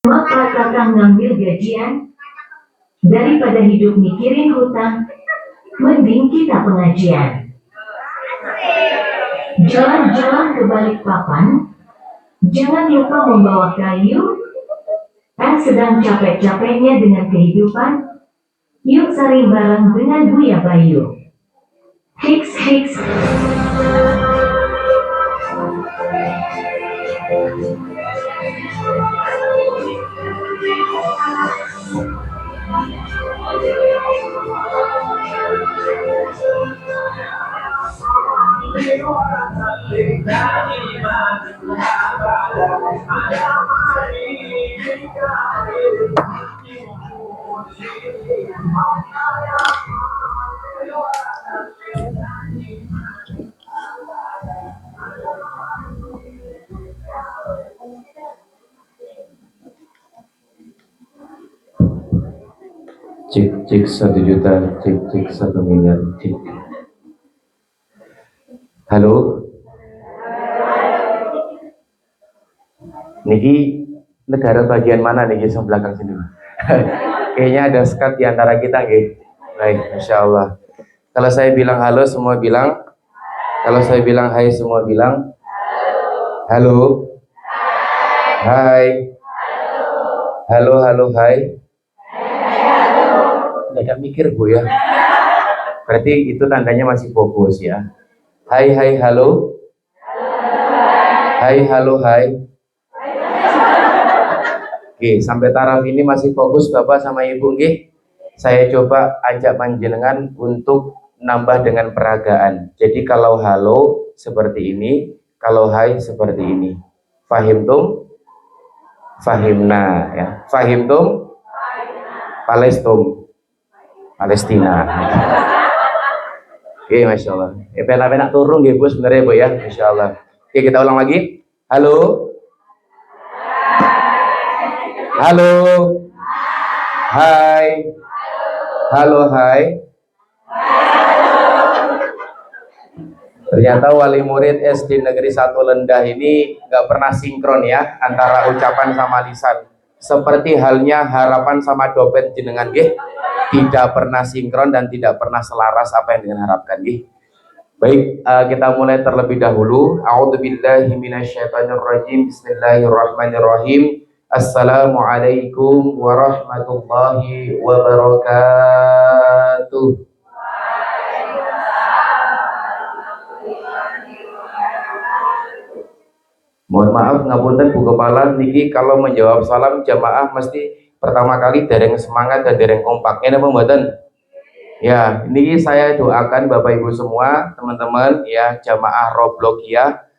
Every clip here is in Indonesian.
Maka kakak ngambil gajian, daripada hidup mikirin hutang, mending kita pengajian. Jalan-jalan ke Balikpapan, jangan lupa membawa kayu. Sedang capek-capeknya dengan kehidupan, yuk saring bareng dengan Buya Bayu. Hiks hiks. Cek cek 1 juta, cek cek 1 miliar, cek. Halo, niki negara bagian mana nih yang belakang sini? Kayaknya ada sekat di antara kita, nggih. Baik, Masya Allah. Kalau saya bilang halo, semua bilang. Kalau saya bilang hai, semua bilang. Halo. Hai. Halo, halo, hai. Nggak mikir Bu ya. Berarti itu tandanya masih fokus ya. Hai, hai, halo. Hai, halo, hai. Oke, sampai taraf ini masih fokus Bapak sama Ibu nggih. Saya coba ajak panjenengan untuk nambah dengan peragaan. Jadi kalau halo seperti ini, kalau hai seperti ini. Fahimtum? Fahimna ya. Fahimtum? Palestum. Palestina. Oke, Masya Allah. Penak-penak turun nggih Bu sebenarnya Bu ya, Masya Allah. Oke, kita ulang lagi. Halo. Halo. Hai. Halo, hai. Ternyata wali murid SD Negeri 1 Lendah ini nggak pernah sinkron ya antara ucapan sama lisan. Seperti halnya harapan sama dompet jenengan nggih. Tidak pernah sinkron dan tidak pernah selaras apa yang dengan harapkan nggih. Baik, kita mulai terlebih dahulu. A'udzubillahi minasyaitonirrajim. Bismillahirrahmanirrahim. Assalamualaikum warahmatullahi wabarakatuh. Mohon maaf ngapunten Bu Kepala niki kalau menjawab salam jamaah mesti pertama kali dereng semangat dan dereng kompak. Ini apa mboten? Ya, ini saya doakan Bapak Ibu semua, teman-teman ya jamaah Roblogia.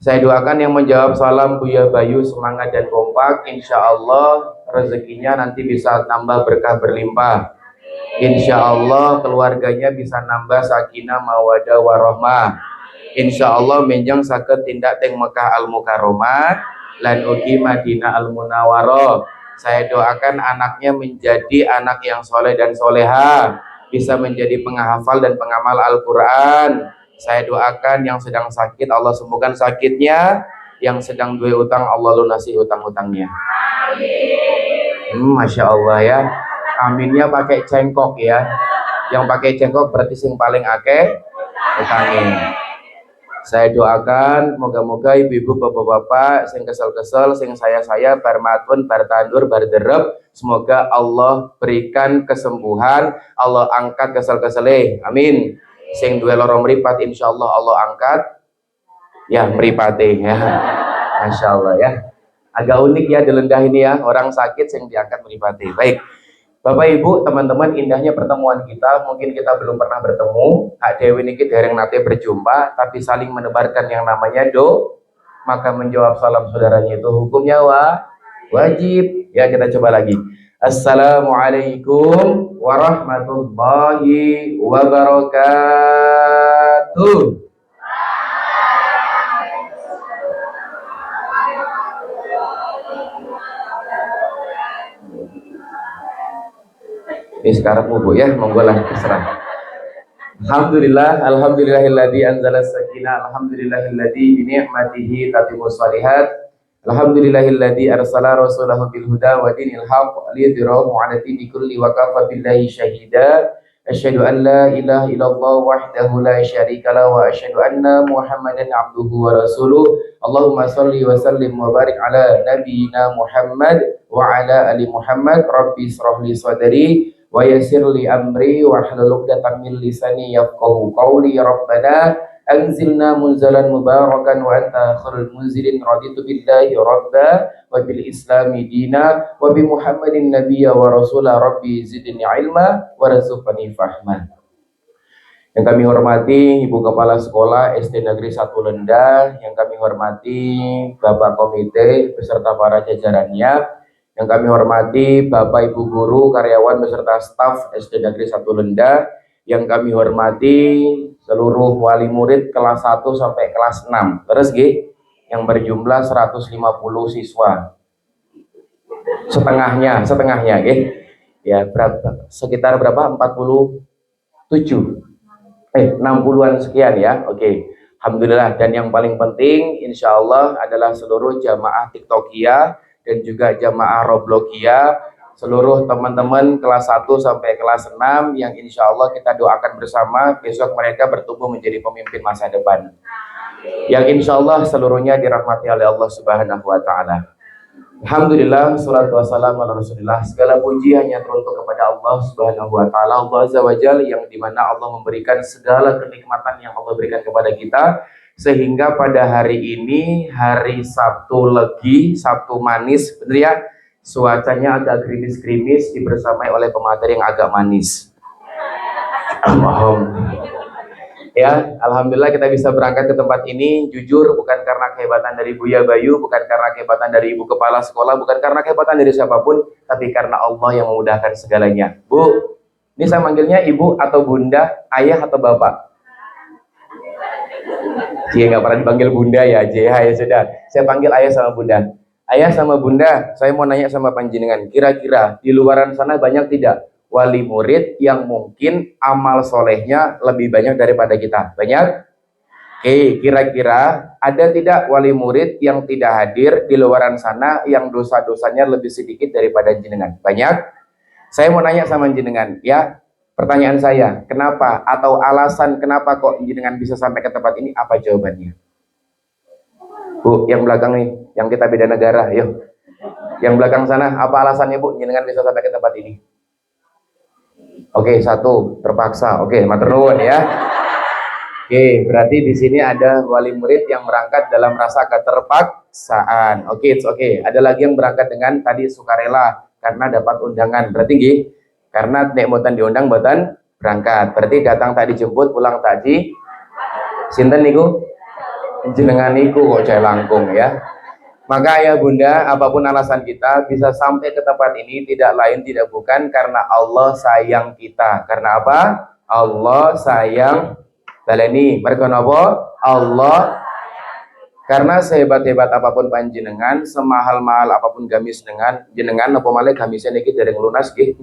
Saya doakan yang menjawab salam Buya Bayu semangat dan kompak. Insya Allah rezekinya nanti bisa nambah berkah berlimpah. Insya Allah keluarganya bisa nambah sakinah mawadah warohmah. Insya Allah menjang sakit tindak teng Mekah Al Mukarramah lan ugi Madinah Al Munawwaroh. Saya doakan anaknya menjadi anak yang soleh dan soleha, bisa menjadi penghafal dan pengamal Al-Quran. Saya doakan yang sedang sakit Allah sembuhkan sakitnya, yang sedang duwe utang Allah lunasi utang-utangnya. Masya Allah ya. Aminnya pakai cengkok ya. Yang pakai cengkok berarti sing paling akeh utangnya. Saya doakan moga-moga ibu-ibu bapak-bapak sing kesel-kesel sing saya bar matun bar tandur bar derep, semoga Allah berikan kesembuhan, Allah angkat kesel-kesele. Amin. Sing duwe loro mripat insyaallah Allah angkat ya mripate ya. Masya Allah ya. Agak unik ya di Lendah ini ya, orang sakit sing diangkat mripate. Baik. Bapak Ibu, teman-teman, indahnya pertemuan kita. Mungkin kita belum pernah bertemu. Hak Dewi niki dereng nate berjumpa, tapi saling menebarkan yang namanya maka menjawab salam saudaranya itu hukumnya wajib. Ya, kita coba lagi. Assalamualaikum warahmatullahi wabarakatuh. Ini sekarang Bu ya, monggo lah terserah. Alhamdulillah, alhamdulillahilladzi anzala sakinah, alhamdulillahilladzi bi ni'matihi tatimmus shalihat. Alhamdulillahilladzi arsala rasulahu bil huda wa dinil haqq liyudhhirahu 'ala dini kulli wa kafa billahi syahida. Asyhadu an la ilaha illallah wahdahu la syarika lahu wa asyhadu anna Muhammadan abduhu wa rasuluh. Allahumma shalli wa sallim wa barik ala nabiyyina Muhammad wa ala ali Muhammad. Rabbi israh li sadri wa yassir li amri wa hlul 'uqdatam min lisani yafqahu qawli. Rabbana anzilna munzalan mubarakan wa anta khairul munzilin. Raditu billahi rabba wa bil islami dina wa bi Muhammadin nabiyya wa rasula. Rabbi zidni ilma wa razuqni fahman. Yang kami hormati Ibu Kepala Sekolah SD Negeri 1 Lenda, yang kami hormati Bapak Komite beserta para jajarannya, yang kami hormati Bapak Ibu Guru, karyawan beserta staf SD Negeri 1 Lenda, yang kami hormati seluruh wali murid kelas 1 sampai kelas 6. Terus yang berjumlah 150 siswa. Setengahnya ya berapa? Sekitar berapa? 47. 60-an sekian ya. Oke. Alhamdulillah. Dan yang paling penting insya Allah adalah seluruh jamaah TikTokia dan juga jamaah Roblokia, seluruh teman-teman kelas 1 sampai kelas 6 yang insya Allah kita doakan bersama besok mereka bertumbuh menjadi pemimpin masa depan. Yang insya Allah seluruhnya dirahmati oleh Allah Subhanahu wa Ta'ala. Alhamdulillah, salatu wassalamu ala Rasulillah. Segala puji hanya teruntuk kepada Allah Subhanahu wa Ta'ala, Allah Azza wa Jalla, yang dimana Allah memberikan segala kenikmatan yang Allah berikan kepada kita, sehingga pada hari ini hari Sabtu Legi, Sabtu manis, bener ya, cuacanya agak gerimis-gerimis dibersamai oleh pemateri yang agak manis. Ya, alhamdulillah kita bisa berangkat ke tempat ini. Jujur bukan karena kehebatan dari Buya Bayu, bukan karena kehebatan dari Ibu Kepala Sekolah, bukan karena kehebatan dari siapapun, tapi karena Allah yang memudahkan segalanya. Bu, ini saya manggilnya Ibu atau Bunda, Ayah atau Bapak? Cie, nggak pernah dipanggil Bunda ya, Cie. Ya sudah, saya panggil Ayah sama Bunda. Ayah sama Bunda, saya mau nanya sama panjenengan, kira-kira di luaran sana banyak tidak wali murid yang mungkin amal solehnya lebih banyak daripada kita? Banyak? Oke, kira-kira ada tidak wali murid yang tidak hadir di luaran sana yang dosa-dosanya lebih sedikit daripada jenengan? Banyak? Saya mau nanya sama jenengan, ya. Pertanyaan saya, kenapa atau alasan kenapa kok jenengan bisa sampai ke tempat ini? Apa jawabannya? Bu, yang belakang nih, yang kita beda negara, yuk. Yang belakang sana, apa alasannya Bu, jenengan bisa sampai ke tempat ini? Oke, satu, terpaksa. Oke, matur nuwun ya. Oke, berarti di sini ada wali murid yang berangkat dalam rasa keterpaksaan. Oke, oke. Ada lagi yang berangkat dengan tadi sukarela karena dapat undangan. Berarti nggih, karena nek mboten diundang mboten berangkat. Berarti datang tak dijemput, pulang tak di. Sinten niku? Jenengan niku kok jaya langkung ya. Maka ya Bunda, apapun alasan kita bisa sampai ke tempat ini tidak lain tidak bukan karena Allah sayang kita. Karena apa? Allah sayang baleni. Mereka apa? Allah. Karena sehebat-hebat apapun panjenengan, semahal-mahal apapun gamis dengan jenengan, apa malih gamisnya niki dereng lunas nggih.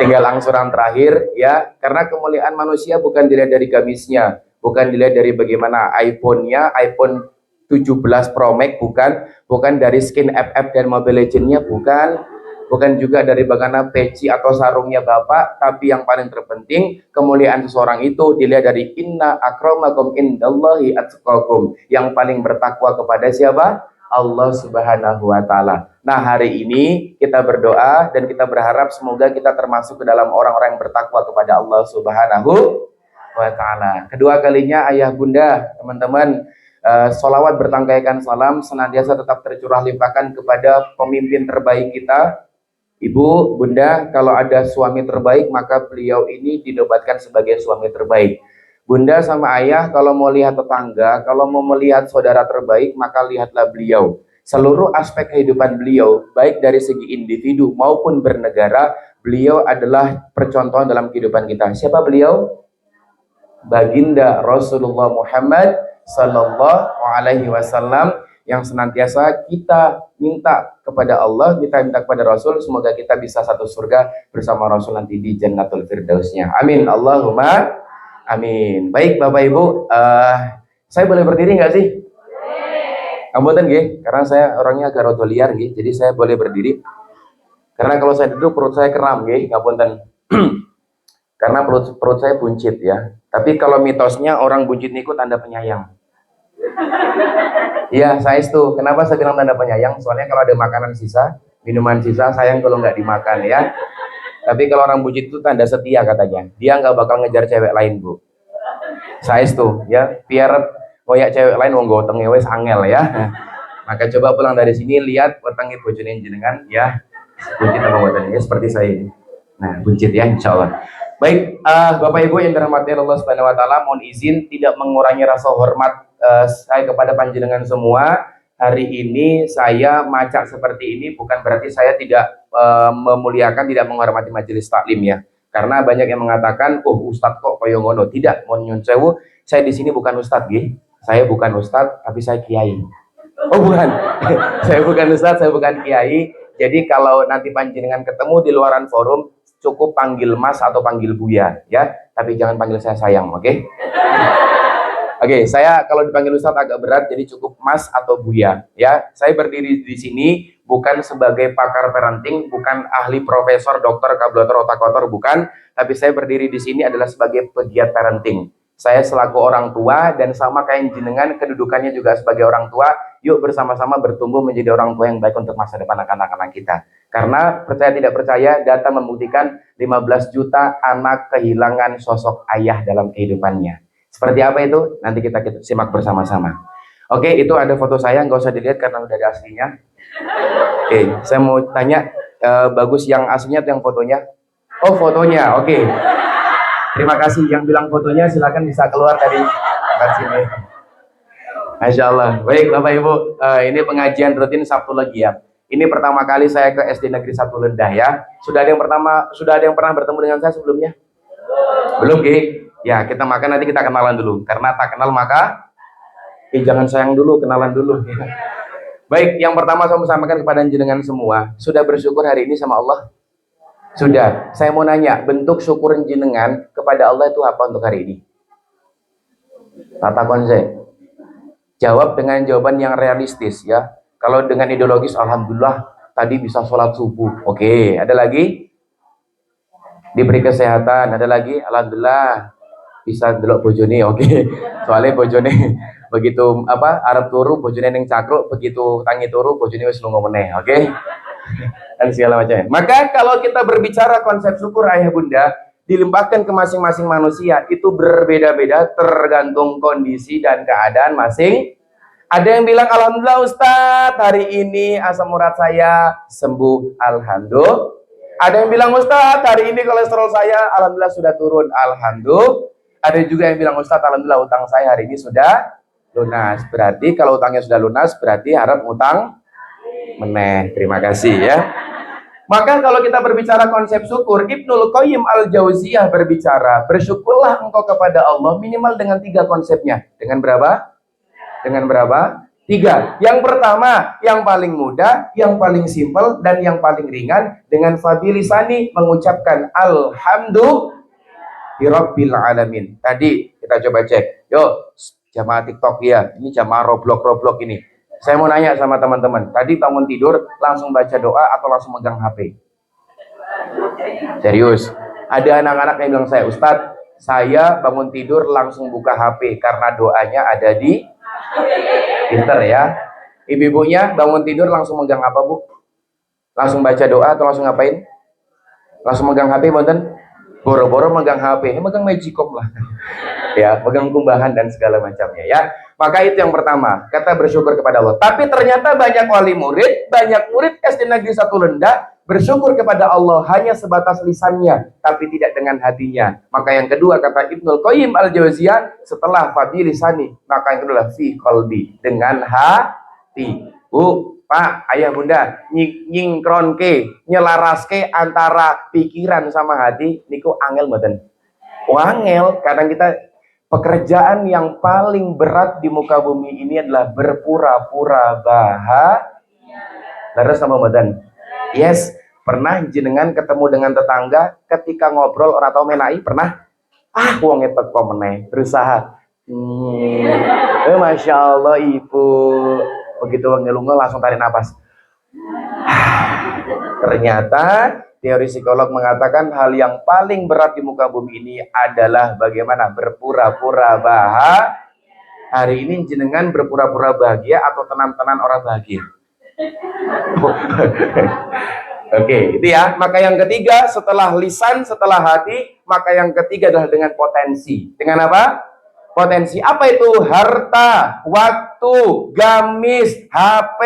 Tinggal angsuran terakhir ya. Karena kemuliaan manusia bukan dilihat dari gamisnya, bukan dilihat dari bagaimana iPhone-nya, iPhone 17 Pro Max, bukan dari skin FF dan Mobile Legends-nya, bukan juga dari bagaimana peci atau sarungnya Bapak, tapi yang paling terpenting kemuliaan seseorang itu dilihat dari inna akramakum indallahi atqakum, yang paling bertakwa kepada siapa? Allah Subhanahu wa Ta'ala. Nah, hari ini kita berdoa dan kita berharap semoga kita termasuk ke dalam orang-orang yang bertakwa kepada Allah Subhanahu wa Ta'ala. Kedua kalinya ayah bunda, teman-teman, sholawat bertangkaikan salam senantiasa tetap tercurah limpahkan kepada pemimpin terbaik kita. Ibu, bunda, kalau ada suami terbaik maka beliau ini dinobatkan sebagai suami terbaik. Bunda sama ayah kalau mau lihat tetangga, kalau mau melihat saudara terbaik maka lihatlah beliau. Seluruh aspek kehidupan beliau, baik dari segi individu maupun bernegara, beliau adalah percontohan dalam kehidupan kita. Siapa beliau? Baginda Rasulullah Muhammad Sallallahu Alaihi Wasallam, yang senantiasa kita minta kepada Allah, kita minta kepada Rasul, semoga kita bisa satu surga bersama Rasul nanti di Jannatul Firdausnya. Amin. Allahumma amin. Baik Bapak Ibu, saya boleh berdiri nggak sih? Ngapunten nggih, karena saya orangnya agak rada liar nggih, jadi saya boleh berdiri. Karena kalau saya duduk perut saya kram nggih, ngapunten. Karena perut perut saya buncit ya. Tapi kalau mitosnya orang buncit niku tanda penyayang. Iya, saya itu. Kenapa saya bilang tanda penyayang? Soalnya kalau ada makanan sisa, minuman sisa, sayang kalau nggak dimakan ya. Tapi kalau orang buncit itu tanda setia katanya. Dia nggak bakal ngejar cewek lain, Bu. Saya itu ya, biar ngoyak cewek lain wong goteng wes angel ya. Maka coba pulang dari sini lihat wetangi bojone jenengan ya. Buncit apa wetangi seperti saya ini. Nah, buncit ya insyaallah. Baik, Bapak Ibu yang dirahmati Allah Subhanahu wa taala, mohon izin tidak mengurangi rasa hormat saya kepada panjenengan semua. Hari ini saya macak seperti ini bukan berarti saya tidak memuliakan, tidak menghormati majelis taklim ya. Karena banyak yang mengatakan, "Oh, ustadz kok koyo ngono." Tidak, mohon nyun sewu, saya di sini bukan ustadz nggih. Saya bukan ustadz, tapi saya kiai. Oh, bukan. Saya bukan ustadz, saya bukan kiai. Jadi kalau nanti panjenengan ketemu di luaran forum, cukup panggil Mas atau panggil Buya ya, tapi jangan panggil saya sayang, oke? Okay? Oke, saya kalau dipanggil Ustadz agak berat, jadi cukup Mas atau Buya ya. Saya berdiri di sini bukan sebagai pakar parenting, bukan ahli profesor, dokter, kablotor, otak kotor, bukan, tapi saya berdiri di sini adalah sebagai pegiat parenting. Saya selaku orang tua dan sama kayak jenengan kedudukannya juga sebagai orang tua, yuk bersama-sama bertumbuh menjadi orang tua yang baik untuk masa depan anak-anak kita. Karena percaya tidak percaya, data membuktikan 15 juta anak kehilangan sosok ayah dalam kehidupannya. Seperti apa itu? Nanti kita simak bersama-sama. Oke, itu ada foto saya, nggak usah dilihat karena udah ada aslinya. Oke, saya mau tanya, bagus yang aslinya atau yang fotonya? Oh, fotonya, oke. Terima kasih yang bilang fotonya, silakan bisa keluar dari sini. Masya Allah. Baik Bapak Ibu, ini pengajian rutin Sabtu lagi ya. Ini pertama kali saya ke SD Negeri 1 Lendah ya. Sudah ada yang pernah bertemu dengan saya sebelumnya? Belum, Ki? Ya, kita makan nanti kita kenalan dulu. Karena tak kenal maka jangan sayang dulu, kenalan dulu. Baik, yang pertama saya mau sampaikan kepada jenengan semua, sudah bersyukur hari ini sama Allah? Sudah. Saya mau nanya, bentuk syukur jenengan kepada Allah itu apa untuk hari ini? Tata konsep. Jawab dengan jawaban yang realistis ya. Kalau dengan ideologis, alhamdulillah tadi bisa sholat subuh. Oke, ada lagi? Diberi kesehatan. Ada lagi? Alhamdulillah bisa delok bojone. Oke. Soalnya bojone begitu Arab turu bojone ning cakruk, begitu tangi turu bojone wis lunga meneh. Oke. Dan segala macamnya. Maka kalau kita berbicara konsep syukur ayah bunda, dilimpahkan ke masing-masing manusia itu berbeda-beda tergantung kondisi dan keadaan masing. Ada yang bilang alhamdulillah Ustadz hari ini asam urat saya sembuh, alhamdulillah. Ada yang bilang Ustadz hari ini kolesterol saya alhamdulillah sudah turun, alhamdulillah. Ada juga yang bilang Ustadz alhamdulillah utang saya hari ini sudah lunas. Berarti kalau utangnya sudah lunas berarti harap utang meneh. Terima kasih ya. Maka kalau kita berbicara konsep syukur, Ibnul Qayyim Al-Jauziyah berbicara, bersyukurlah engkau kepada Allah minimal dengan 3 konsepnya. Dengan berapa? Dengan berapa? 3. Yang pertama, yang paling mudah, yang paling simpel, dan yang paling ringan, dengan fabilisani mengucapkan Alhamdulillahirabbil alamin. Tadi kita coba cek. Yuk, jamaah TikTok ya. Ini jamaah Roblox ini. Saya mau nanya sama teman-teman, tadi bangun tidur langsung baca doa atau langsung megang HP? Serius? Ada anak-anak yang bilang saya, Ustadz, saya bangun tidur langsung buka HP karena doanya ada di pinter ya. Ibu-ibunya bangun tidur langsung megang apa, Bu? Langsung baca doa atau langsung ngapain? Langsung megang HP, bonten? Boro-boro megang HP, megang Magicom lah. Ya, megang kumbahan dan segala macamnya ya. Maka itu yang pertama, kata bersyukur kepada Allah. Tapi ternyata banyak wali murid, banyak murid SD Negeri 1 Lendah bersyukur kepada Allah hanya sebatas lisannya, tapi tidak dengan hatinya. Maka yang kedua kata Ibnul Qayyim Al-Jauziyah, setelah fabilisani, maka yang kedua fi qalbi, dengan hati. Bu, Pak, ayah bunda, nyingkronke, nyelaraske antara pikiran sama hati, niku angel mboten? Angel, kadang kita pekerjaan yang paling berat di muka bumi ini adalah berpura-pura bahagia. Terus sama mboten? Yes, pernah jenengan ketemu dengan tetangga ketika ngobrol orang tau menai, pernah? Wong teko meneh, berusaha. Masya Allah ibu, Begitu ngelungel langsung tarik napas. Ternyata teori psikolog mengatakan hal yang paling berat di muka bumi ini adalah bagaimana berpura-pura bahagia. Hari ini jenengan berpura-pura bahagia atau tenan-tenan orang bahagia? Oke, itu ya. Maka yang ketiga setelah lisan, setelah hati, maka yang ketiga adalah dengan potensi. Dengan apa? Potensi. Apa itu? Harta, waktu, gamis, HP.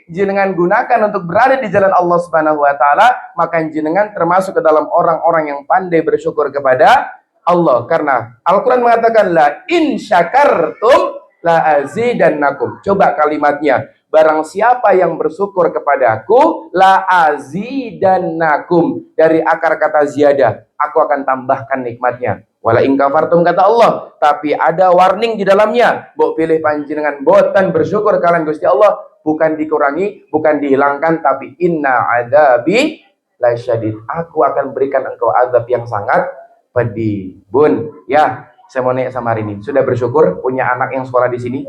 Jenengan gunakan untuk berada di jalan Allah Subhanahu wa taala, maka jenengan termasuk ke dalam orang-orang yang pandai bersyukur kepada Allah. Karena Al-Qur'an mengatakan la in syakartum la azidannakum. Coba kalimatnya. Barang siapa yang bersyukur kepadaku, la azidannakum. Dari akar kata ziyadah, aku akan tambahkan nikmatnya. Wala in kafartum kata Allah, tapi ada warning di dalamnya. Mbok pilih panjenengan boten bersyukur kalian Gusti Allah, bukan dikurangi, bukan dihilangkan, tapi inna adabi lasyadid. Aku akan berikan engkau azab yang sangat pedih. Bun, ya, saya mau nanya sama hari ini. Sudah bersyukur punya anak yang sekolah di sini?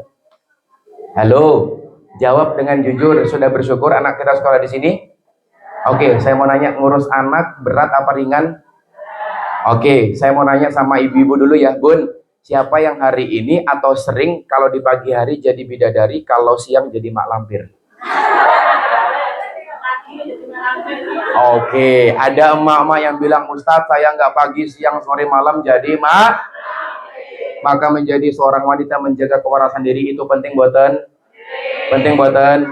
Halo. Jawab dengan jujur, sudah bersyukur anak kita sekolah di sini? Oke, saya mau nanya, ngurus anak berat apa ringan? Oke, saya mau nanya sama ibu-ibu dulu ya, Bun. Siapa yang hari ini atau sering kalau di pagi hari jadi bidadari, kalau siang jadi mak lampir? Oke, ada emak-emak yang bilang, Ustadz saya nggak pagi, siang, sore, malam jadi mak. Maka menjadi seorang wanita menjaga kewarasan diri itu penting buatan? Penting buatan?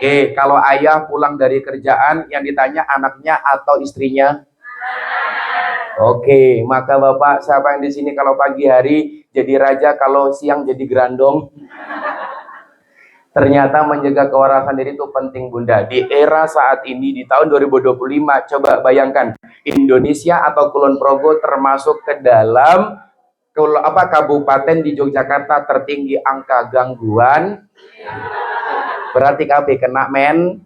Oke, kalau ayah pulang dari kerjaan yang ditanya anaknya atau istrinya? Oke, maka Bapak siapa yang di sini kalau pagi hari jadi raja, kalau siang jadi gerandong? Ternyata menjaga kewarasan diri itu penting Bunda. Di era saat ini di tahun 2025, coba bayangkan Indonesia atau Kulon Progo termasuk ke dalam kabupaten di Yogyakarta tertinggi angka gangguan. Berarti KB kena men.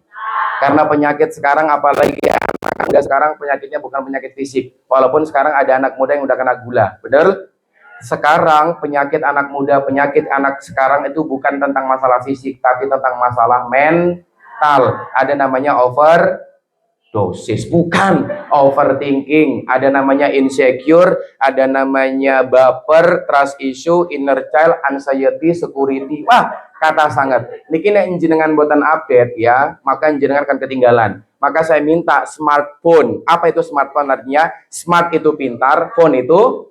Karena penyakit sekarang apalagi anak muda sekarang penyakitnya bukan penyakit fisik. Walaupun sekarang ada anak muda yang udah kena gula. Bener? Sekarang penyakit anak muda, penyakit anak sekarang itu bukan tentang masalah fisik, tapi tentang masalah mental. Ada namanya overdosis, bukan overthinking. Ada namanya insecure, ada namanya baper, trust issue, inner child, anxiety, security. Wah, kata sangat. Niki nek jenengan boten update ya, maka jenengan akan ketinggalan. Maka saya minta smartphone. Apa itu smartphone artinya? Smart itu pintar, phone itu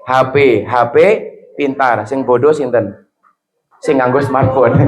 HP. HP pintar. Sing bodoh sinten? Sing nganggo smartphone.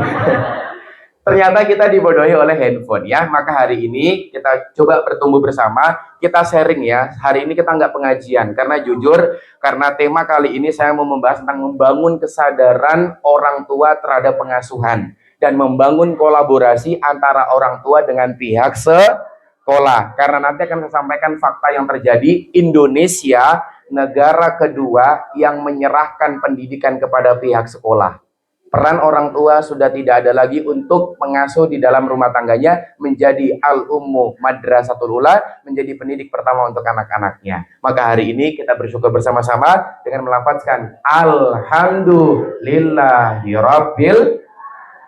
Ternyata kita dibodohi oleh handphone ya. Maka hari ini kita coba bertumbuh bersama, kita sharing ya. Hari ini kita nggak pengajian karena jujur, karena tema kali ini saya mau membahas tentang membangun kesadaran orang tua terhadap pengasuhan dan membangun kolaborasi antara orang tua dengan pihak sekolah. Karena nanti akan saya sampaikan fakta yang terjadi. Indonesia negara kedua yang menyerahkan pendidikan kepada pihak sekolah. Peran orang tua sudah tidak ada lagi untuk mengasuh di dalam rumah tangganya, menjadi al-ummu madrasatul ula, menjadi pendidik pertama untuk anak-anaknya. Maka hari ini kita bersyukur bersama-sama dengan melafazkan alhamdulillahi rabbil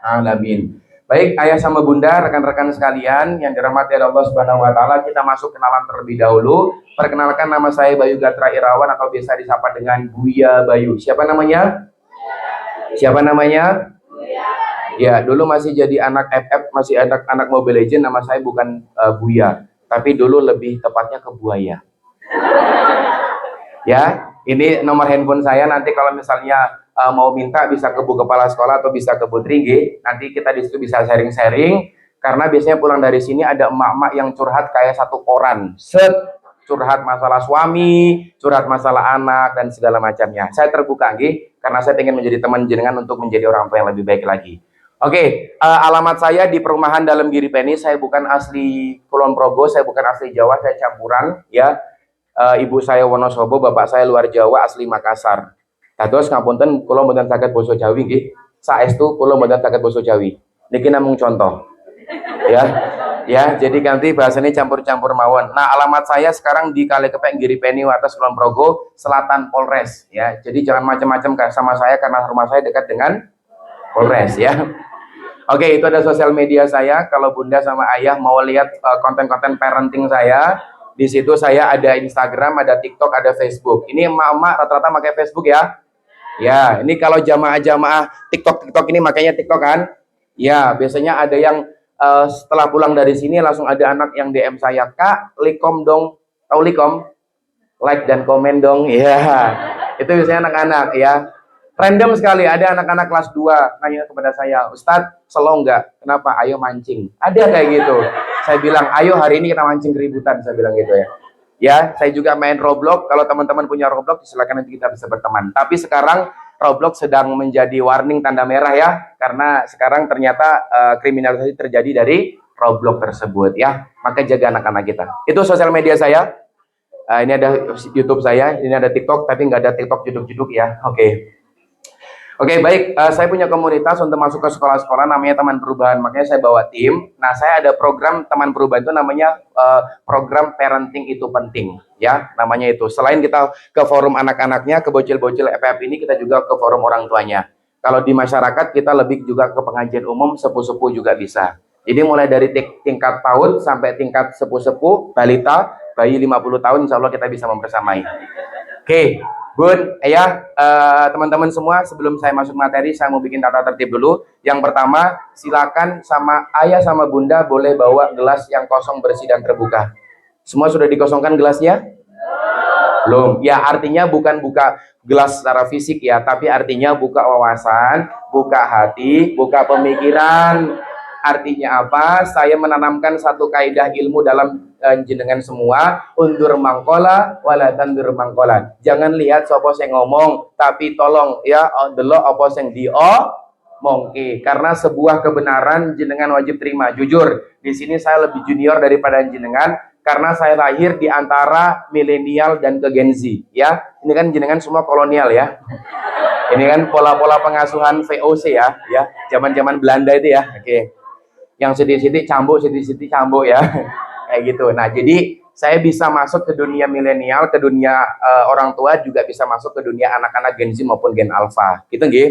alamin. Baik ayah sama bunda, rekan-rekan sekalian yang dirahmati Allah Subhanahu wa taala, kita masuk kenalan terlebih dahulu. Perkenalkan, nama saya Bayu Gatra Irawan atau biasa disapa dengan Buya Bayu. Siapa namanya? Siapa namanya? Ya, dulu masih jadi anak FF, masih anak Mobile Legend, nama saya bukan Buya, tapi dulu lebih tepatnya ke buaya. Ya, ini nomor handphone saya, nanti kalau misalnya mau minta bisa ke Bu Kepala Sekolah atau bisa ke Bu Trigi, nanti kita di situ bisa sharing-sharing, karena biasanya pulang dari sini ada emak-emak yang curhat kayak satu koran. Curhat masalah suami, curhat masalah anak, dan segala macamnya. Saya terbuka, nggih, karena saya ingin menjadi teman jenengan untuk menjadi orang tua yang lebih baik lagi. Oke, alamat saya di perumahan Dalam Giri Peni. Saya bukan asli Kulon Progo, saya bukan asli Jawa, saya campuran, ya. Ibu saya Wonosobo, bapak saya luar Jawa, asli Makassar. Dados ngapunten, kula mboten saged basa Jawi nggih. Saestu kula mboten saged basa Jawi. Niki namung contoh. Ya, jadi nanti bahasanya campur-campur mawon. Nah, alamat saya sekarang di Kalikepek Giri Peni Wates Kulon Progo, Selatan Polres ya. Jadi jangan macam-macam sama saya karena rumah saya dekat dengan Polres ya. Oke, itu ada sosial media saya. Kalau bunda sama ayah mau lihat konten-konten parenting saya, di situ saya ada Instagram, ada TikTok, ada Facebook. Ini emak-emak rata-rata pakai Facebook ya. Ya, ini kalau jamaah-jamaah TikTok ini makanya TikTok kan? Ya, biasanya ada yang setelah pulang dari sini langsung ada anak yang DM saya, Kak, likom dong. Tahu likom? Like dan komen dong. Ya, itu biasanya anak-anak ya. Random sekali ada anak-anak kelas 2 nanya kepada saya, Ustadz, slow nggak? Kenapa? Ayo mancing. Ada kayak gitu. Saya bilang, ayo hari ini kita mancing keributan. Saya bilang gitu ya. Ya, saya juga main Roblox. Kalau teman-teman punya Roblox, silakan nanti kita bisa berteman. Tapi sekarang Roblox sedang menjadi warning tanda merah ya, karena sekarang ternyata kriminalisasi terjadi dari Roblox tersebut ya. Maka jaga anak-anak kita. Itu sosial media saya. Ini ada YouTube saya, ini ada TikTok, tapi nggak ada TikTok jeduk-jeduk ya. Oke, baik. Saya punya komunitas untuk masuk ke sekolah-sekolah namanya Teman Perubahan. Makanya saya bawa tim. Nah, saya ada program Teman Perubahan itu namanya program Parenting Itu Penting. Ya, namanya itu. Selain kita ke forum anak-anaknya, ke bocil-bocil FF ini, kita juga ke forum orang tuanya. Kalau di masyarakat, kita lebih juga ke pengajian umum, sepuh-sepuh juga bisa. Jadi mulai dari tingkat PAUD sampai tingkat sepuh-sepuh, balita, bayi 50 tahun, insya Allah kita bisa membersamai. Oke. Bun, teman-teman semua, sebelum saya masuk materi, saya mau bikin tata tertib dulu. Yang pertama, silakan sama ayah sama bunda boleh bawa gelas yang kosong, bersih, dan terbuka. Semua sudah dikosongkan gelasnya? Belum. Ya, artinya bukan buka gelas secara fisik ya, tapi artinya buka wawasan, buka hati, buka pemikiran. Artinya apa? Saya menanamkan satu kaidah ilmu dalam jenengan semua, undur mangkola wala tandur mangkola. Jangan lihat sapa sing ngomong, tapi tolong ya delok apa sing mongke. Karena sebuah kebenaran jenengan wajib terima. Jujur, di sini saya lebih junior daripada jenengan karena saya lahir di antara milenial dan ke Gen Z ya. Ini kan jenengan semua kolonial ya. Ini kan pola-pola pengasuhan VOC ya, zaman-zaman Belanda itu ya. Oke. Yang sedih-sedih cambuk ya. Kayak gitu. Nah, jadi saya bisa masuk ke dunia milenial, ke dunia orang tua, juga bisa masuk ke dunia anak-anak Gen Z maupun Gen Alpha. Gitu nggih.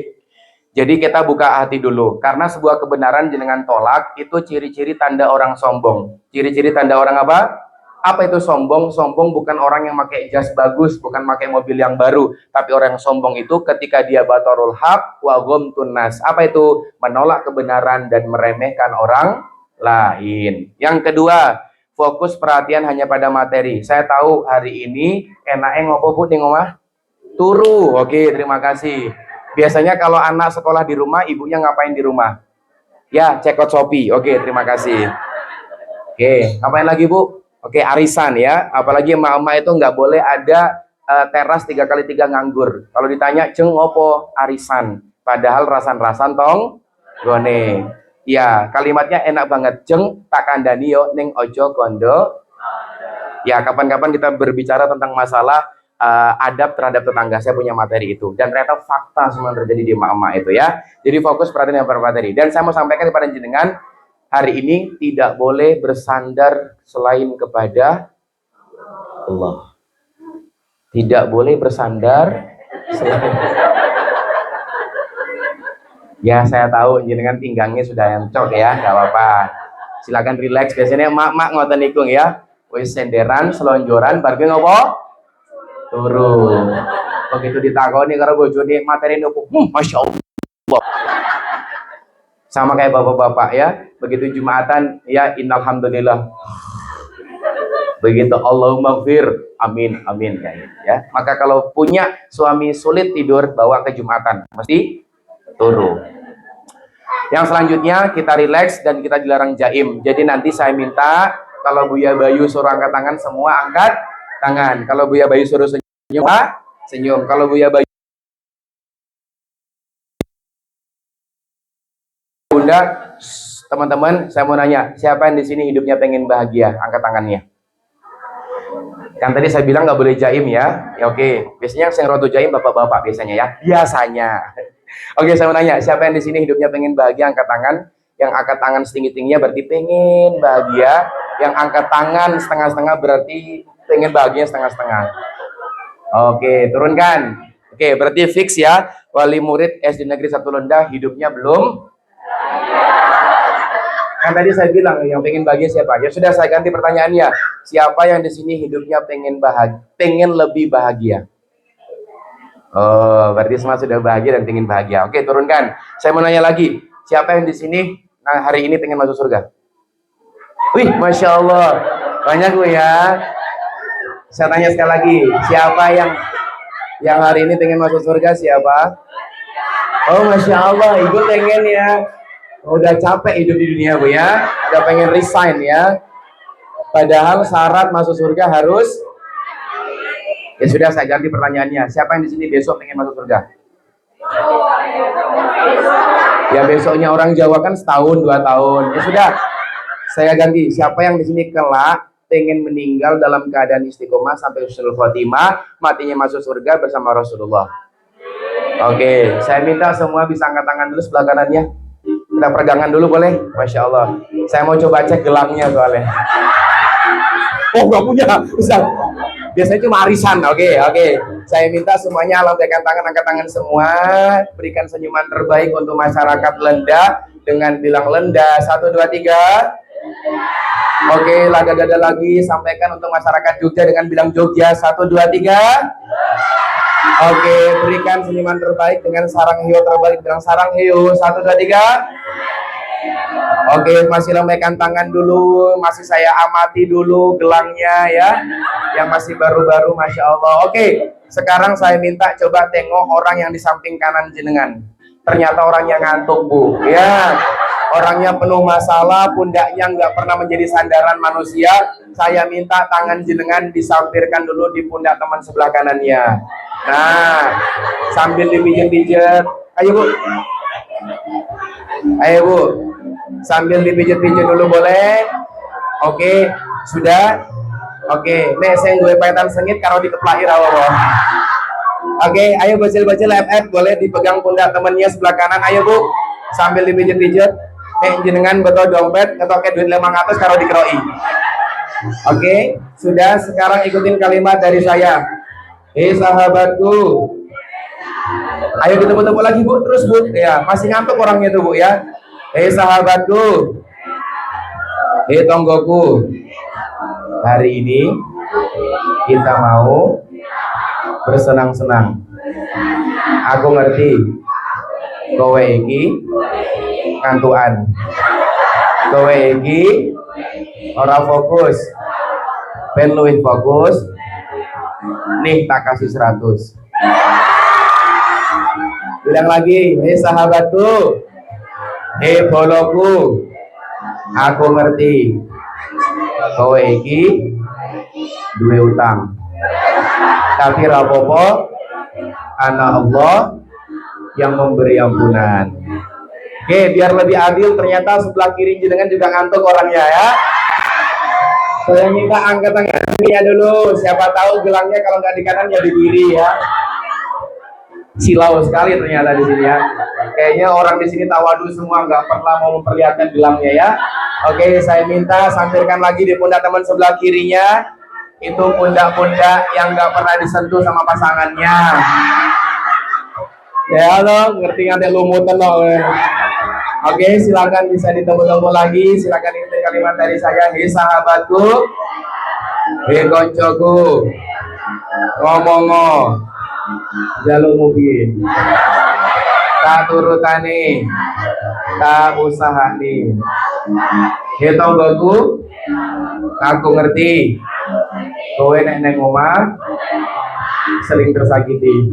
Jadi kita buka hati dulu, karena sebuah kebenaran jenengan tolak itu ciri-ciri tanda orang sombong. Ciri-ciri tanda orang apa? Apa itu sombong? Sombong bukan orang yang pakai jas bagus, bukan pakai mobil yang baru, tapi orang yang sombong itu ketika dia batarul haq wa ghamtun nas. Apa itu? Menolak kebenaran dan meremehkan orang lain. Yang kedua, fokus perhatian hanya pada materi. Saya tahu hari ini enaknya ngopo Bu ning omah? Turu. Oke, terima kasih. Biasanya kalau anak sekolah di rumah, ibunya ngapain di rumah? Ya, cekot Shopee. Oke, terima kasih. Oke, ngapain lagi Bu? Oke, arisan ya. Apalagi emak-emak itu nggak boleh ada teras 3x3 nganggur. Kalau ditanya, ceng ngopo? Arisan. Padahal rasan-rasan tong gone. Ya, kalimatnya enak banget. Ceng tak kandani yo ning ojo kondo. Ya, kapan-kapan kita berbicara tentang masalah adab terhadap tetangga. Saya punya materi itu. Dan ternyata fakta semua terjadi di emak-emak itu ya. Jadi fokus perhatian yang materi. Dan saya mau sampaikan kepada jenengan, hari ini tidak boleh bersandar selain kepada Allah. Tidak boleh bersandar selain. Ya, saya tahu jenengan pinggangnya sudah encok ya, nggak apa-apa. Silakan relax. Biasanya mak-mak ngoten nikung ya. Wis senderan, selonjoran, bar ngopo? Turu. Begitu ditakoni karo bojone materi nopo? Masya Allah. Sama kayak bapak-bapak ya, begitu Jumatan ya innalhamdulillah, begitu Allahumma gfir, amin amin ya. Maka kalau punya suami sulit tidur, bawa ke Jumatan, mesti turu. Yang selanjutnya kita relax dan kita dilarang jaim. Jadi nanti saya minta kalau Buya Bayu suruh angkat tangan, semua angkat tangan. Kalau Buya Bayu suruh senyum, senyum. Kalau Buya Bayu Bunda, teman-teman, saya mau nanya, siapa yang di sini hidupnya pengen bahagia? Angkat tangannya. Kan tadi saya bilang nggak boleh jaim ya. Ya oke. Biasanya yang saya roto jaim bapak-bapak biasanya ya. Biasanya. Oke, saya mau nanya, siapa yang di sini hidupnya pengen bahagia? Angkat tangan. Yang angkat tangan setinggi-tingginya berarti pengen bahagia. Yang angkat tangan setengah-setengah berarti pengen bahagia setengah-setengah. Oke, turunkan. Oke, berarti fix ya. Wali murid SD Negeri 1 Lenda hidupnya belum Kan tadi saya bilang yang pengen bahagia siapa? Ya sudah, saya ganti pertanyaannya. Siapa yang di sini hidupnya pengen bahagia, pengen lebih bahagia? Oh, berarti semua sudah bahagia dan pengen bahagia. Oke, turunkan. Saya mau nanya lagi. Siapa yang di sini hari ini pengen masuk surga? Wih, masya Allah, banyak gue ya. Saya tanya sekali lagi. Siapa yang hari ini pengen masuk surga? Siapa? Oh, masya Allah, ibu pengen ya. Udah capek hidup di dunia bu ya, udah pengen resign ya. Padahal syarat masuk surga harus. Ya sudah, saya ganti pertanyaannya. Siapa yang di sini besok pengen masuk surga? Ya besoknya orang Jawa kan setahun 2 tahun. Ya sudah, saya ganti. Siapa yang di sini kelak pengen meninggal dalam keadaan istiqomah sampai husnul khotimah, matinya masuk surga bersama Rasulullah? Oke, saya minta semua bisa angkat tangan dulu sebelah kanannya. Kita pegangan dulu boleh? Masya Allah. Saya mau coba cek gelangnya soalnya. Oh, nggak punya, Ustaz. Biasanya cuma arisan. Oke. Saya minta semuanya lambaikan tangan, angkat tangan semua. Berikan senyuman terbaik untuk masyarakat Lenda dengan bilang Lenda. 1, 2, 3. Oke, dada lagi. Sampaikan untuk masyarakat Jogja dengan bilang Jogja. 1, 2, 3. Oke, berikan senyuman terbaik dengan sarang hiu terbalik, bilang sarang hiu. 1, 2, 3. Oke, masih lambaikan tangan dulu, masih saya amati dulu gelangnya ya, yang masih baru-baru, masya Allah. Oke, sekarang saya minta coba tengok orang yang di samping kanan jenengan. Ternyata orangnya ngantuk bu, ya. Orangnya penuh masalah, pundaknya nggak pernah menjadi sandaran manusia. Saya minta tangan jenengan disampirkan dulu di pundak teman sebelah kanannya. Nah, sambil dipijat-pijat. Ayo bu, sambil dipijat-pijat dulu boleh. Oke, sudah. Oke, nih saya gue paitan sengit karo dikeplaki rawowo. Oke, ayo bocil-bocil FF boleh dipegang pundak temennya sebelah kanan. Ayo bu, sambil dipijat-pijat. Nih jenengan betul dompet atau ke duit 500 karo dikeroi. Oke, sudah. Sekarang ikutin kalimat dari saya. Hei sahabatku. Ayo kita tepuk lagi bu, terus bu. Ya, masih ngantuk orangnya tuh bu ya. Hei sahabatku. Hei tonggoku. Hari ini kita mau bersenang-senang. Aku ngerti kowe iki ngantukan. Kowe iki ora fokus. Ben luwih fokus. Nih tak kasih 100. Bilang lagi, hei sahabatku. Hei boloku. Aku ngerti kowe iki duwe utang. Tapi rapopo, anak Allah yang memberi ampunan. Oke, biar lebih adil, ternyata sebelah kiri jenengan juga ngantuk orangnya ya. Saya minta angkat tangannya dulu. Siapa tahu gelangnya kalau nggak di kanan ya di kiri ya. Silau sekali ternyata di sini ya. Kayaknya orang di sini tawadu semua, nggak pernah mau memperlihatkan gelangnya ya. Oke, saya minta sampirkan lagi di pundak teman sebelah kirinya. Itu pundak-pundak yang nggak pernah disentuh sama pasangannya. Ya lo ngerti ngantek lumutan lo. Oke, silakan bisa ditemu-temu lagi. Silakan ikuti kalimat dari saya. Hei sahabatku, hei koncoku, ngomong jaluk mubi, tak turutani, tak usahani. Hei tonggoku, aku ngerti kowe nek neng omah sering tersakiti.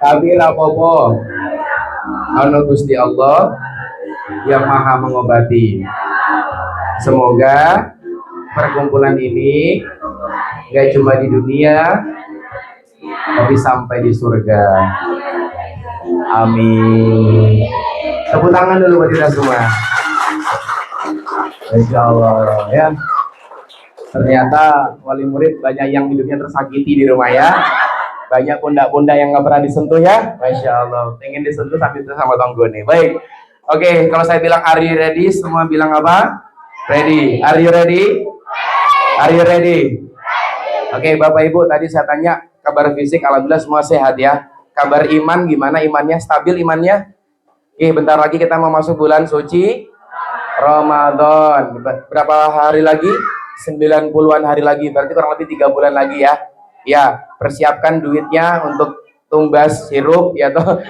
Tapi rapopo, ana Gusti Allah yang maha mengobati. Semoga perkumpulan ini gak cuma di dunia, tapi sampai di surga. Amin. Tepuk tangan dulu buat kita semua. Insya Allah ya. Ternyata wali murid banyak yang hidupnya tersakiti di rumah ya. Banyak pundak-pundak yang nggak pernah disentuh ya. Masya Allah. Pengen disentuh sambil itu sama tonggo nih. Baik. Oke, kalau saya bilang are you ready, semua bilang apa? Ready. Are you ready? Are you ready? Oke, Bapak Ibu, tadi saya tanya kabar fisik, alhamdulillah semua sehat ya. Kabar iman gimana imannya? Stabil imannya? Oke, bentar lagi kita mau masuk bulan suci Ramadan. Berapa hari lagi? 90-an hari lagi. Berarti kurang lebih 3 bulan lagi ya. Ya, persiapkan duitnya untuk tumbas sirup ya toh.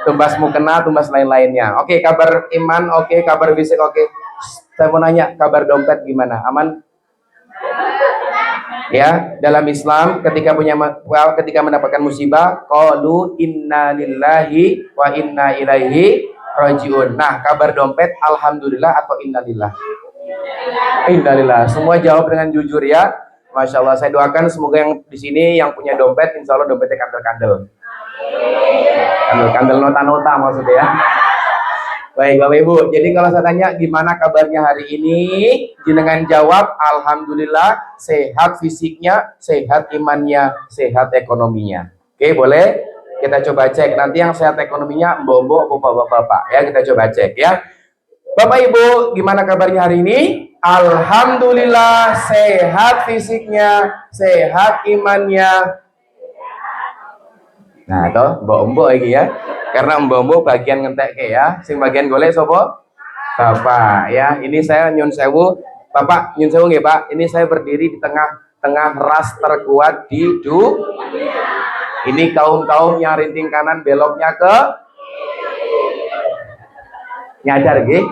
Tumbas mukena, tumbas lain-lainnya. Oke, kabar iman oke, kabar fisik oke. Saya mau nanya, kabar dompet gimana? Aman? Ya, dalam Islam ketika mendapatkan musibah qalu inna lillahi wa inna ilaihi rajiun. Nah, kabar dompet alhamdulillah atau innalillah? Innalillah. Semua jawab dengan jujur ya. Masya Allah, saya doakan semoga yang di sini yang punya dompet, insya Allah dompetnya kandel-kandel. Kandel nota-nota maksudnya ya. Baik Bapak Ibu, jadi kalau saya tanya gimana kabarnya hari ini, jenengan jawab alhamdulillah, sehat fisiknya, sehat imannya, sehat ekonominya. Oke, boleh? Kita coba cek. Nanti yang sehat ekonominya mbok-mbok atau bapak-bapak ya, kita coba cek ya. Bapak Ibu, gimana kabarnya hari ini? Alhamdulillah, sehat fisiknya, sehat imannya. Nah, toh mbok-mbok lagi ya. Karena mbok-mbok bagian ngentek ke ya, sing bagian golek sopo? Bapak ya. Ini saya nyun sewu, Bapak nyun sewu nggih, Pak. Ini saya berdiri di tengah-tengah ras terkuat di ini kaum-kaum yang rinting kanan beloknya ke nyadar nggih.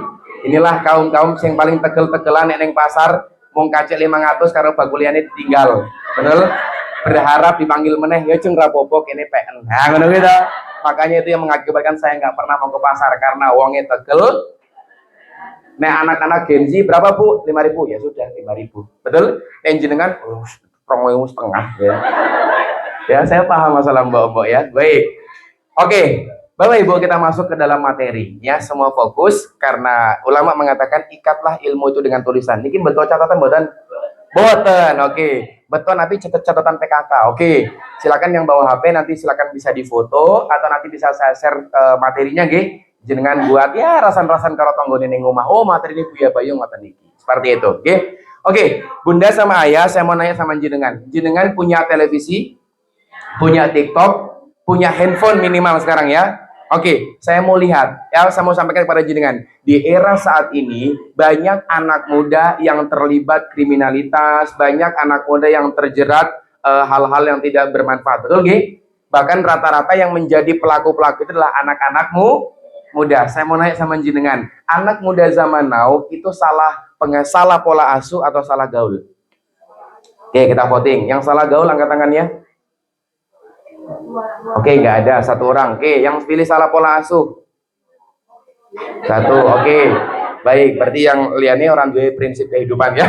Inilah kaum-kaum yang paling tegel-tegelan neng pasar mung kacek 500 karo baguliane ditinggal. Betul? Berharap dipanggil meneh ya jeung rapopo kene PN. Nah, ngono gitu. Makanya itu yang mengakibatkan saya nggak pernah mau ke pasar karena uangnya tegel. Nah, anak-anak Gen Z berapa Bu? 5.000 ya sudah 5.000. Betul? Dan jenengan 2.500 ya. Ya, saya paham masalah mbok-mbok ya. Baik. Oke, Bapak Ibu kita masuk ke dalam materi ya. Semua fokus karena ulama mengatakan ikatlah ilmu itu dengan tulisan. Ini betul catatan boten? Boten. Oke. Betul, nanti catatan PKK. Oke, silakan yang bawa HP nanti silakan bisa difoto atau nanti bisa saya share materinya nggih. Jenengan buat ya rasan-rasan karo tonggone ning omah. Oh, materi ini Buya Bayu ngoten niki. Seperti itu, oke. Oke, Bunda sama Ayah saya mau nanya sama jenengan. Jenengan punya televisi, punya TikTok, punya handphone minimal sekarang ya. Oke, saya mau lihat, ya saya mau sampaikan kepada jenengan, di era saat ini banyak anak muda yang terlibat kriminalitas, banyak anak muda yang terjerat hal-hal yang tidak bermanfaat, betul nggih? Bahkan rata-rata yang menjadi pelaku-pelaku itu adalah anak-anakmu muda. Saya mau nanya sama jenengan, anak muda zaman now itu salah pola asuh atau salah gaul? Oke, kita voting. Yang salah gaul angkat tangannya. Oke, nggak ada, satu orang. Oke, yang pilih salah pola asuh satu. Oke, baik, berarti yang liane orang dua prinsip kehidupan ya.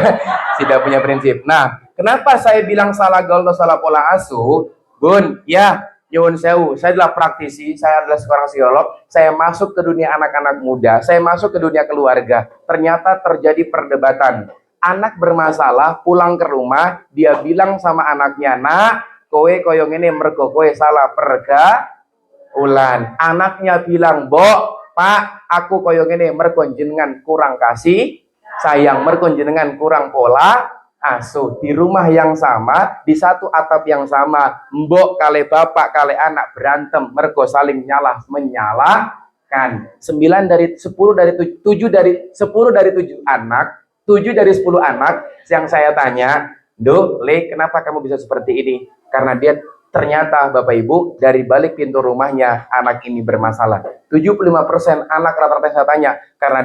Tidak punya prinsip. Nah, kenapa saya bilang salah gaul atau salah pola asuh? Bun, ya, nyuwun sewu, saya adalah praktisi, saya adalah seorang psikolog, saya masuk ke dunia anak-anak muda, saya masuk ke dunia keluarga, ternyata terjadi perdebatan. Anak bermasalah, pulang ke rumah, dia bilang sama anaknya, nak, kowe koyong ini mergo kowe salah pergaulan. Anaknya bilang, "Mbok, Pak, aku koyong ini mergo jenengan kurang kasih sayang, mergo jenengan kurang pola asuh." Di rumah yang sama, di satu atap yang sama, mbok kali bapak kali anak berantem mergo saling menyalahkan. 9 dari 10 dari 7 dari 10 dari 7 anak, 7 dari 10 anak yang saya tanya, "Duh, Le, kenapa kamu bisa seperti ini?" Karena dia ternyata Bapak Ibu dari balik pintu rumahnya anak ini bermasalah. 75% anak rata-rata saya tanya karena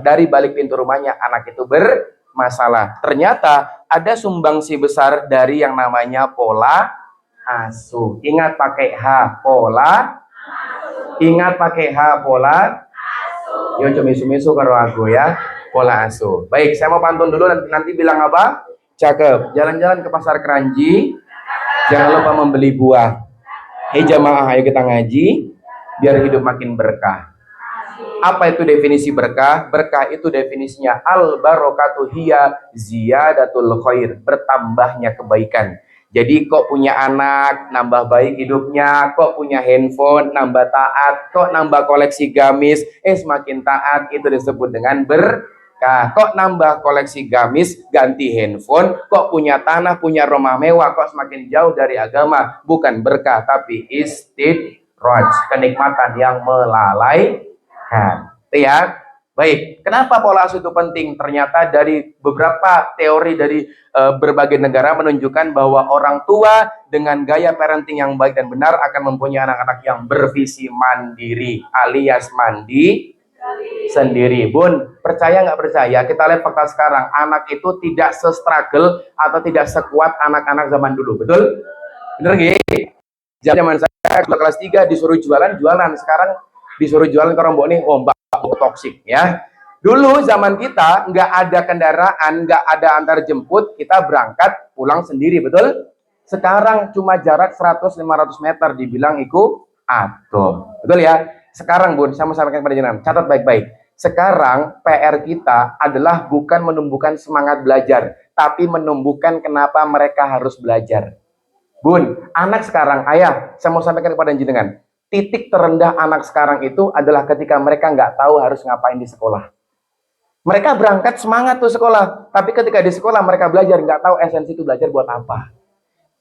dari balik pintu rumahnya anak itu bermasalah. Ternyata ada sumbangsi besar dari yang namanya pola asuh. Ingat pakai H, pola. Ingat pakai H, pola. Yo misu-misu karo aku ya, pola asuh. Baik, saya mau pantun dulu nanti bilang apa? Cakep. Jalan-jalan ke pasar Keranji. Jangan lupa membeli buah. Hei jamaah, ayo kita ngaji biar hidup makin berkah. Apa itu definisi berkah? Berkah itu definisinya al barokatu hiya ziyadatul khair, bertambahnya kebaikan. Jadi kok punya anak nambah baik hidupnya, kok punya handphone nambah taat, kok nambah koleksi gamis semakin taat, itu disebut dengan berkah. Kok nambah koleksi gamis, ganti handphone, kok punya tanah, punya rumah mewah, kok semakin jauh dari agama. Bukan berkah, tapi istidraj, kenikmatan yang melalaikan. Itu ya. Baik, kenapa pola asuh itu penting? Ternyata dari beberapa teori dari berbagai negara menunjukkan bahwa orang tua dengan gaya parenting yang baik dan benar akan mempunyai anak-anak yang bervisi mandiri alias mandi sendiri. Bun, percaya nggak percaya? Kita lihat fakta sekarang, anak itu tidak se-struggle atau tidak sekuat anak-anak zaman dulu. Betul? Bener nggih? Zaman saya kelas 3 disuruh jualan, sekarang disuruh jualan ke rombok nih, oh mbak toksik ya. Dulu zaman kita nggak ada kendaraan, nggak ada antar jemput, kita berangkat pulang sendiri, betul? Sekarang cuma jarak 100-500 meter dibilang iku atuh. Betul ya? Sekarang Bun, saya mau sampaikan kepada jenengan, catat baik-baik. Sekarang PR kita adalah bukan menumbuhkan semangat belajar, tapi menumbuhkan kenapa mereka harus belajar. Bun, anak sekarang, ayah, saya mau sampaikan kepada jenengan, titik terendah anak sekarang itu adalah ketika mereka nggak tahu harus ngapain di sekolah. Mereka berangkat semangat tuh sekolah, tapi ketika di sekolah mereka belajar, nggak tahu esensi itu belajar buat apa.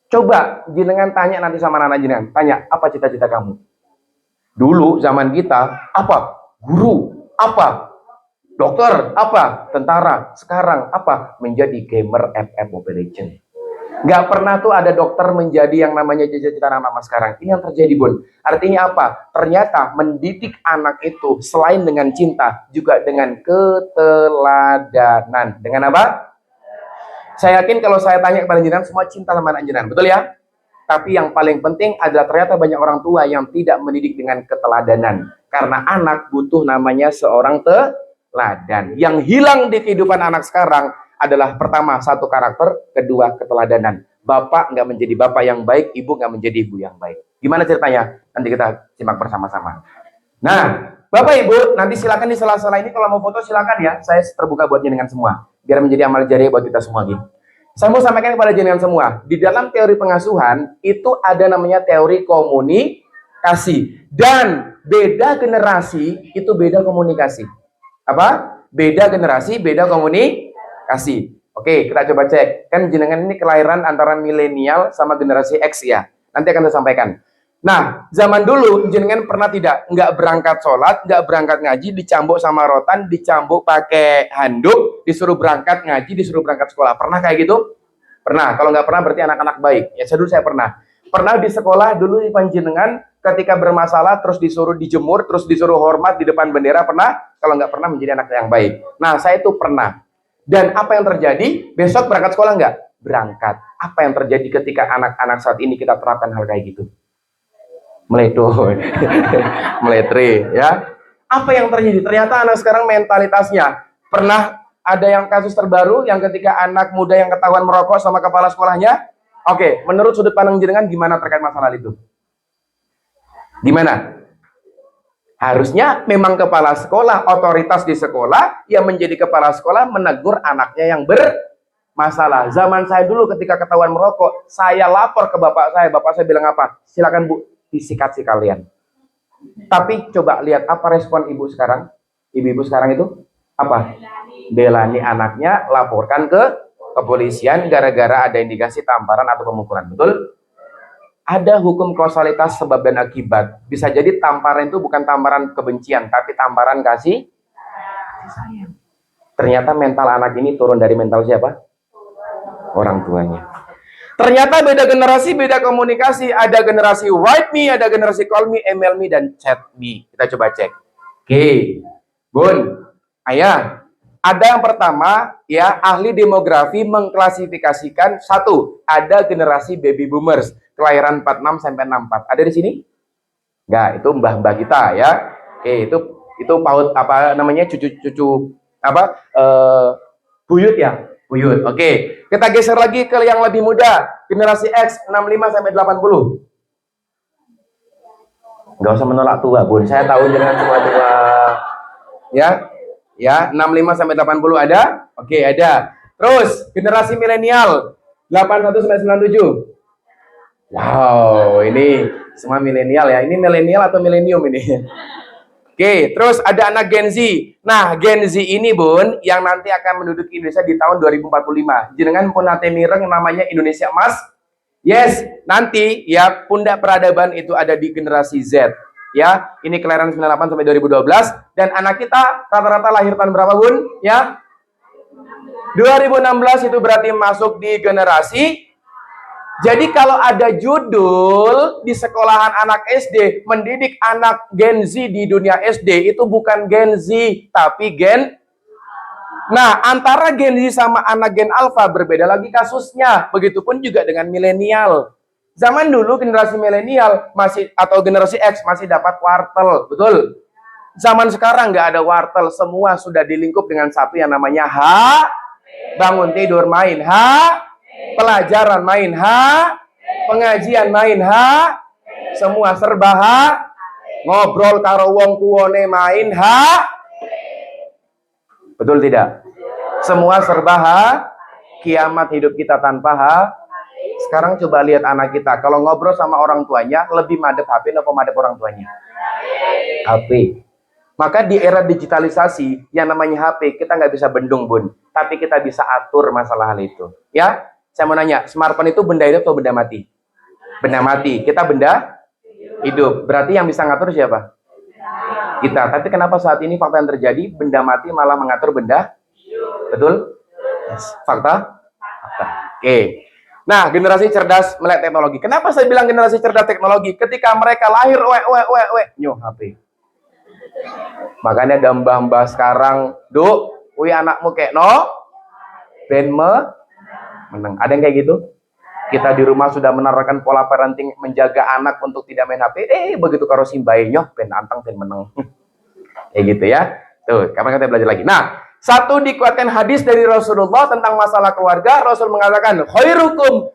Coba jenengan tanya nanti sama anak jenengan, tanya, apa cita-cita kamu? Dulu zaman kita, apa? Guru, apa? Dokter, apa? Tentara. Sekarang, apa? Menjadi gamer FF Mobile Legends. Nggak pernah tuh ada dokter menjadi yang namanya cita-cita anak-anak sekarang. Ini yang terjadi, Bun. Artinya apa? Ternyata mendidik anak itu selain dengan cinta, juga dengan keteladanan. Dengan apa? Saya yakin kalau saya tanya kepada jenengan, semua cinta sama anak jenengan. Betul ya? Tapi yang paling penting adalah ternyata banyak orang tua yang tidak mendidik dengan keteladanan. Karena anak butuh namanya seorang teladan. Yang hilang di kehidupan anak sekarang adalah pertama, satu karakter, kedua keteladanan. Bapak nggak menjadi bapak yang baik, ibu nggak menjadi ibu yang baik. Gimana ceritanya? Nanti kita simak bersama-sama. Nah, Bapak Ibu, nanti silakan di sela-sela ini kalau mau foto silakan ya. Saya terbuka buat jenengan semua. Biar menjadi amal jariah buat kita semua gitu. Saya mau sampaikan kepada jenengan semua. Di dalam teori pengasuhan itu ada namanya teori komunikasi. Dan beda generasi itu beda komunikasi. Apa? Beda generasi, beda komunikasi. Oke, kita coba cek. Kan jenengan ini kelahiran antara milenial sama generasi X ya. Nanti akan saya sampaikan. Nah, zaman dulu jenengan pernah tidak nggak berangkat sholat, nggak berangkat ngaji, dicambuk sama rotan, dicambuk pakai handuk, disuruh berangkat ngaji, disuruh berangkat sekolah. Pernah kayak gitu? Pernah. Kalau nggak pernah berarti anak-anak baik. Ya, saya pernah. Pernah di sekolah dulu di panjenengan ketika bermasalah terus disuruh dijemur, terus disuruh hormat di depan bendera, pernah? Kalau nggak pernah menjadi anak yang baik. Nah, saya itu pernah. Dan apa yang terjadi? Besok berangkat sekolah nggak? Berangkat. Apa yang terjadi ketika anak-anak saat ini kita terapkan hal kayak gitu? Meledoy, meletre, ya. Apa yang terjadi? Ternyata anak sekarang mentalitasnya. Pernah ada yang kasus terbaru yang ketika anak muda yang ketahuan merokok sama kepala sekolahnya? Oke, menurut sudut pandang jenengan gimana terkait masalah itu? Gimana? Harusnya memang kepala sekolah, otoritas di sekolah yang menjadi kepala sekolah menegur anaknya yang bermasalah. Zaman saya dulu ketika ketahuan merokok, saya lapor ke bapak saya bilang apa? Silakan Bu, disikat sih kalian. Tapi coba lihat apa respon ibu sekarang. Ibu-ibu sekarang itu apa? Belani anaknya, laporkan ke kepolisian gara-gara ada indikasi tamparan atau pemukulan. Betul? Ada hukum kausalitas sebab dan akibat. Bisa jadi tamparan itu bukan tamparan kebencian, tapi tamparan kasih sayang. Ternyata mental anak ini turun dari mental siapa? Orang tuanya. Ternyata beda generasi, beda komunikasi. Ada generasi write me, ada generasi call me, email me, dan chat me. Kita coba cek. Oke, Bun, Ayah. Ada yang pertama, ya, ahli demografi mengklasifikasikan satu, ada generasi baby boomers, kelahiran 46 sampai 64. Ada di sini? Enggak, itu mbah-mbah kita ya. Oke, itu paut apa namanya cucu-cucu apa buyut ya. Buyut. Oke, kita geser lagi ke yang lebih muda, generasi X 65 sampai 80. Nggak usah menolak tua, Bun. Saya tahu jangan semua tua. Ya, 65 sampai 80 ada? Oke, ada. Terus generasi milenial 81 sampai 97. Wow, ini semua milenial ya. Ini milenial atau milenium ini? Oke, terus ada anak Gen Z. Nah, Gen Z ini, Bun, yang nanti akan menduduki Indonesia di tahun 2045. Jenengan pun nate mireng namanya Indonesia Emas. Yes, nanti ya pundak peradaban itu ada di generasi Z. Ya, ini kelahiran 98 sampai 2012 dan anak kita rata-rata lahir tahun berapa, Bun? Ya. 2016 itu berarti masuk di generasi. Jadi kalau ada judul di sekolahan anak SD, mendidik anak Gen Z di dunia SD, itu bukan Gen Z, tapi Gen. Nah, antara Gen Z sama anak Gen Alpha berbeda lagi kasusnya. Begitupun juga dengan milenial. Zaman dulu generasi milenial masih atau generasi X masih dapat wartel, betul? Zaman sekarang nggak ada wartel, semua sudah dilingkup dengan satu yang namanya bangun tidur main pelajaran main pengajian main semua serba ngobrol karo wong tuane main betul tidak? Semua serba kiamat hidup kita tanpa Sekarang coba lihat anak kita, kalau ngobrol sama orang tuanya lebih madep HP atau madep orang tuanya? HP. Maka di era digitalisasi yang namanya HP kita nggak bisa bendung, Bun, tapi kita bisa atur masalah hal itu. Ya, saya mau nanya, smartphone itu benda hidup atau benda mati? Benda mati. Kita benda hidup. Berarti yang bisa ngatur siapa? Kita. Tapi kenapa saat ini fakta yang terjadi benda mati malah mengatur benda? Betul? Yes. Fakta? Fakta. Oke. Nah, generasi cerdas melek teknologi. Kenapa saya bilang generasi cerdas teknologi? Ketika mereka lahir, nyoh HP. Makanya ada mbah-mbah sekarang, Duk, anakmu kayak ben menang. Ada yang kayak gitu? Kita di rumah sudah menerapkan pola parenting menjaga anak untuk tidak main HP. Begitu karo simbae nyoh ben anteng ben menang. Kayak gitu ya. Tuh, kapan kita belajar lagi. Nah, satu dikuatkan hadis dari Rasulullah tentang masalah keluarga. Rasul mengatakan, khairukum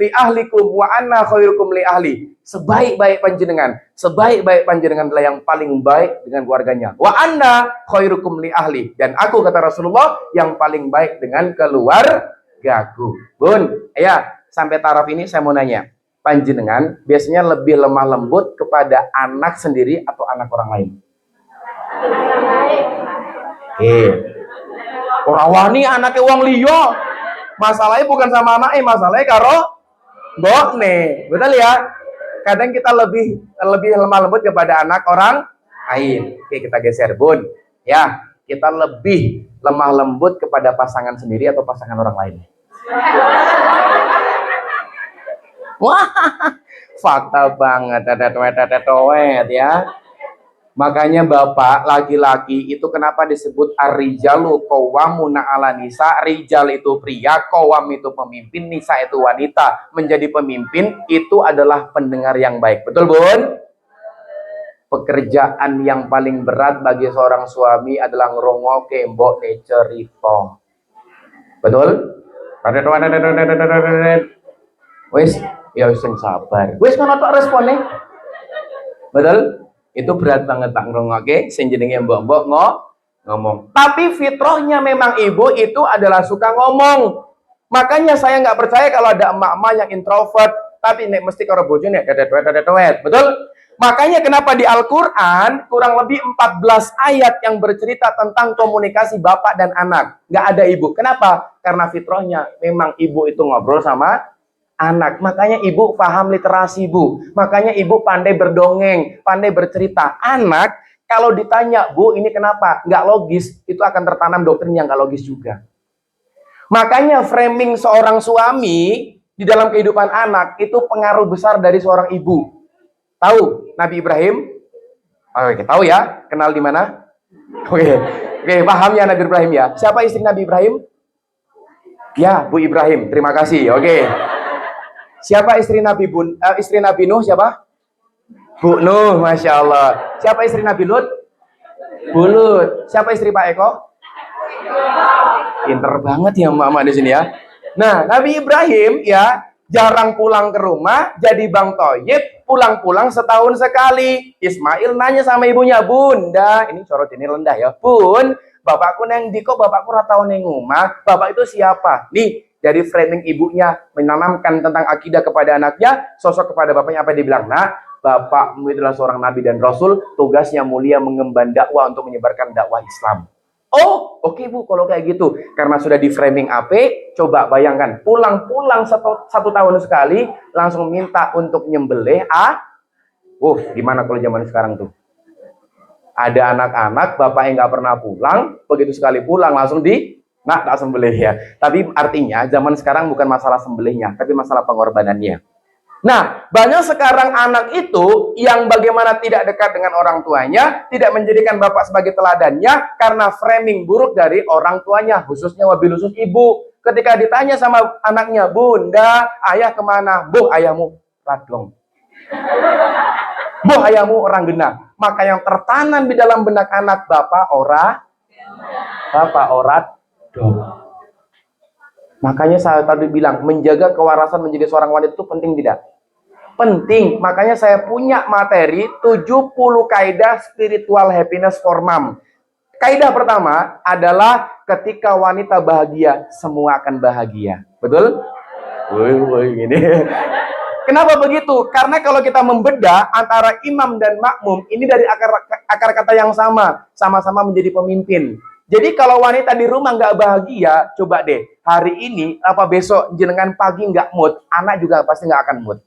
li ahlikum wa anna khairukum li ahli. Sebaik-baik panjenengan adalah yang paling baik dengan keluarganya. Wa anna khairukum li ahli. Dan aku, kata Rasulullah, yang paling baik dengan keluargaku. Bun, ya, sampai taraf ini saya mau nanya. Panjenengan biasanya lebih lemah lembut kepada anak sendiri atau anak orang lain? Orang wani anaknya wong liya. Masalahnya bukan sama anaknya, masalahnya karo mbokne. Betul ya? Kadang kita lebih lemah lembut kepada anak orang lain. Oke, kita geser, Bun. Ya, kita lebih lemah lembut kepada pasangan sendiri atau pasangan orang lain? Wah, fakta banget, tetet ya. Makanya Bapak, laki-laki itu kenapa disebut ar-rijalu qawwamuna 'alan nisa? Rijal itu pria, qawwam itu pemimpin, nisa itu wanita. Menjadi pemimpin itu adalah pendengar yang baik. Betul, Bun? Pekerjaan yang paling berat bagi seorang suami adalah ngrungokke mbokne cerita. Betul? Wis, ya wis sabar. Wis ngono tok respone. Betul? Itu berat banget Pak ngrungokke sing jenenge mbok-mbok ngomong. Tapi fitrahnya memang ibu itu adalah suka ngomong. Makanya saya nggak percaya kalau ada emak-emak yang introvert, tapi nek mesti karo bojone dedet. Betul? Makanya kenapa di Al-Qur'an kurang lebih 14 ayat yang bercerita tentang komunikasi bapak dan anak. Nggak ada ibu. Kenapa? Karena fitrahnya memang ibu itu ngobrol sama anak. Makanya ibu paham literasi, Bu. Makanya ibu pandai berdongeng, pandai bercerita. Anak kalau ditanya, Bu, ini kenapa? Nggak logis, itu akan tertanam doktrin yang nggak logis juga. Makanya framing seorang suami di dalam kehidupan anak itu pengaruh besar dari seorang ibu. Tahu Nabi Ibrahim? Oke, tahu ya? Kenal di mana? Oke, paham ya Nabi Ibrahim ya? Siapa istri Nabi Ibrahim? Ya, Bu Ibrahim. Terima kasih. Oke. Siapa istri Nabi Nuh siapa? Bu Nuh, Masya Allah. Siapa istri Nabi Lut? Bu Lut. Siapa istri Pak Eko? Pinter banget ya mama di sini ya. Nah, Nabi Ibrahim ya jarang pulang ke rumah, jadi Bang Toyib pulang-pulang setahun sekali. Ismail nanya sama ibunya, Bunda, ini sorot ini rendah ya, Bun, bapakku neng diko, bapakku ratau neng rumah, bapak itu siapa? Nih, dari framing ibunya menanamkan tentang akidah kepada anaknya, sosok kepada bapaknya apa dia bilang? Nah, bapakmu adalah seorang nabi dan rasul, tugasnya mulia mengemban dakwah untuk menyebarkan dakwah Islam. Oh, oke Bu, kalau kayak gitu, karena sudah di framing AP, coba bayangkan pulang-pulang satu tahun sekali, langsung minta untuk nyembelih Gimana kalau zaman sekarang tuh? Ada anak-anak, bapaknya nggak pernah pulang, begitu sekali pulang langsung tak sembelih ya. Tapi artinya zaman sekarang bukan masalah sembelihnya, tapi masalah pengorbanannya. Nah, banyak sekarang anak itu yang bagaimana tidak dekat dengan orang tuanya, tidak menjadikan bapak sebagai teladannya karena framing buruk dari orang tuanya, khususnya wabil khusus ibu. Ketika ditanya sama anaknya, "Bunda, ayah kemana?" "Bu, ayahmu radong." "Bu, ayahmu orang genah." Maka yang tertanam di dalam benak anak, bapak orat dong. Makanya saya tadi bilang, menjaga kewarasan menjadi seorang wanita itu penting tidak? Penting. Makanya saya punya materi 70 kaidah spiritual happiness for mom. Kaidah pertama adalah ketika wanita bahagia, semua akan bahagia. Betul? Woi, gini. Kenapa begitu? Karena kalau kita membedah antara imam dan makmum, ini dari akar kata yang sama-sama menjadi pemimpin. Jadi kalau wanita di rumah nggak bahagia, coba deh, hari ini, apa besok, jenengan pagi nggak mood, anak juga pasti nggak akan mood.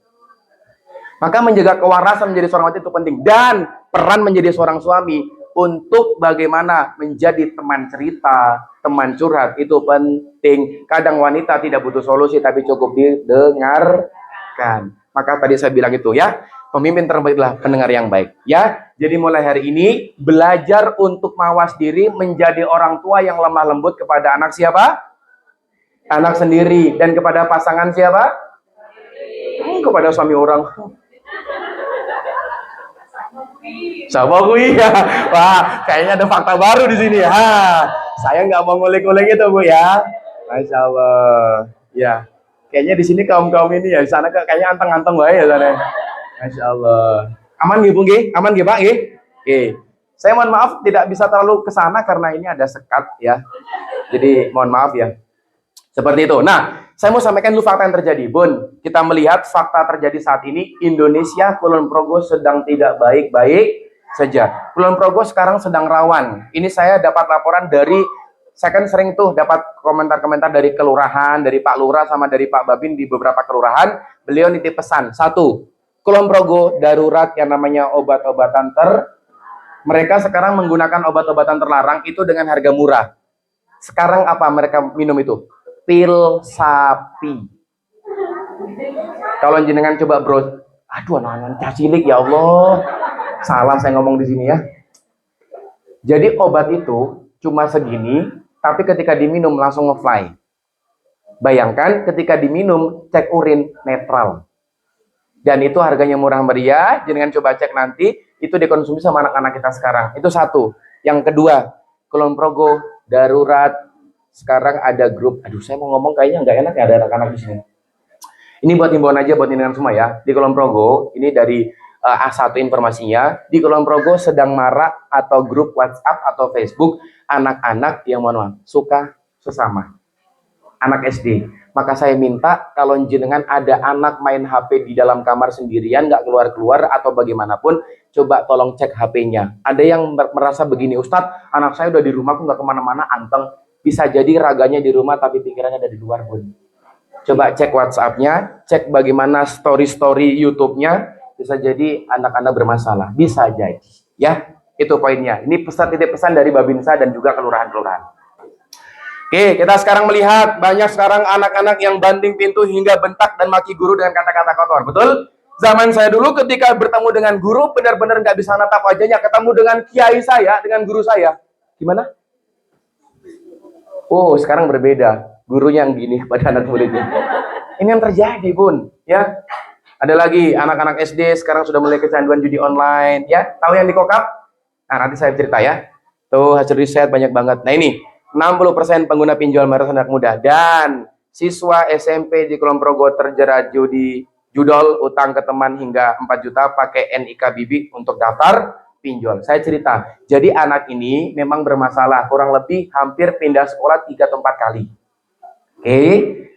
Maka menjaga kewarasan menjadi seorang wanita itu penting. Dan peran menjadi seorang suami untuk bagaimana menjadi teman cerita, teman curhat, itu penting. Kadang wanita tidak butuh solusi, tapi cukup didengarkan. Maka tadi saya bilang itu ya, pemimpin terbaiklah pendengar yang baik. Ya, jadi mulai hari ini, belajar untuk mawas diri menjadi orang tua yang lemah lembut kepada anak siapa? Anak sendiri. Dan kepada pasangan siapa? Kepada suami orang. Sama gue ya. Wah, kayaknya ada fakta baru di sini ya. Saya nggak mau ngulik-ngulik itu, Bu ya. Masya Allah. Ya, kayaknya di sini kaum-kaum ini ya, di sana kayaknya anteng-anteng wae ya sana. Masya Allah. Aman nggih, Bu nggih? Aman nggih, Pak nggih? Oke. Saya mohon maaf tidak bisa terlalu ke sana karena ini ada sekat ya. Jadi mohon maaf ya. Seperti itu. Nah, saya mau sampaikan dulu fakta yang terjadi. Bun, kita melihat fakta terjadi saat ini, Indonesia, Kulon Progo sedang tidak baik-baik saja. Kulon Progo sekarang sedang rawan. Ini saya dapat laporan dari, saya kan sering tuh dapat komentar-komentar dari kelurahan, dari Pak Lurah sama dari Pak Babin di beberapa kelurahan. Beliau nitip pesan. Satu, Kulon Progo darurat yang namanya obat-obatan mereka sekarang menggunakan obat-obatan terlarang itu dengan harga murah. Sekarang apa mereka minum itu? Pil sapi. Kalau jenengan coba aduh anak-anak cacilik ya Allah. Salah saya ngomong di sini ya. Jadi obat itu cuma segini, tapi ketika diminum langsung nge-fly. Bayangkan ketika diminum cek urin netral. Dan itu harganya murah meriah, jenengan coba cek nanti, itu dikonsumsi sama anak-anak kita sekarang. Itu satu. Yang kedua, Kulon Progo darurat. Sekarang ada grup, aduh saya mau ngomong kayaknya nggak enak ya ada anak-anak di sini. Ini buat himbauan aja buat jenengan semua ya. Di Kulon Progo, ini dari A1 informasinya, di Kulon Progo sedang marak atau grup WhatsApp atau Facebook anak-anak yang suka sesama. Anak SD. Maka saya minta kalau jenengan ada anak main HP di dalam kamar sendirian, nggak keluar-keluar atau bagaimanapun, coba tolong cek HP-nya. Ada yang merasa begini, Ustadz, anak saya udah di rumah, aku nggak kemana-mana, anteng. Bisa jadi raganya di rumah tapi pikirannya ada di luar, Bun. Coba cek WhatsApp-nya, cek bagaimana story-story YouTube-nya, bisa jadi anak-anak bermasalah. Bisa jadi. Ya, itu poinnya. Ini titip pesan dari Babinsa dan juga kelurahan-kelurahan. Oke, kita sekarang melihat banyak sekarang anak-anak yang banting pintu hingga bentak dan maki guru dengan kata-kata kotor. Betul? Zaman saya dulu ketika bertemu dengan guru benar-benar nggak bisa natap wajahnya. Ketemu dengan kiai saya, dengan guru saya. Gimana? Oh, sekarang berbeda. Gurunya yang gini pada anak muridnya. Ini yang terjadi, Bun. Ya. Ada lagi anak-anak SD sekarang sudah mulai kecanduan judi online. Ya, tahu yang di kokap? Nah, nanti saya cerita ya. Tuh hasil riset banyak banget. Nah ini 60% pengguna pinjol mayoritas anak muda dan siswa SMP di Kulon Progo terjerat judol utang ke teman hingga 4 juta pakai NIK Bibi untuk daftar pinjol. Saya cerita, jadi anak ini memang bermasalah, kurang lebih hampir pindah sekolah 3 atau 4 kali. Oke,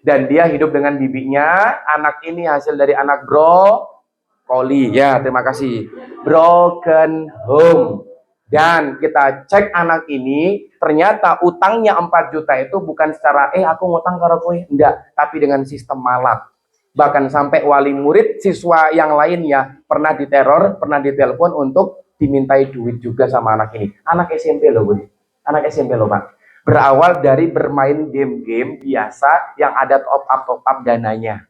dan dia hidup dengan bibinya. Anak ini hasil dari anak brokoli. Ya, terima kasih. Broken home. Dan kita cek anak ini, ternyata utangnya 4 juta itu bukan secara, aku ngutang karo kowe, enggak, tapi dengan sistem malak. Bahkan sampai wali murid, siswa yang lainnya pernah diteror, pernah ditelepon untuk dimintai duit juga sama anak ini. Anak SMP loh, Bun. Anak SMP loh, Pak. Berawal dari bermain game-game biasa yang ada top up dananya.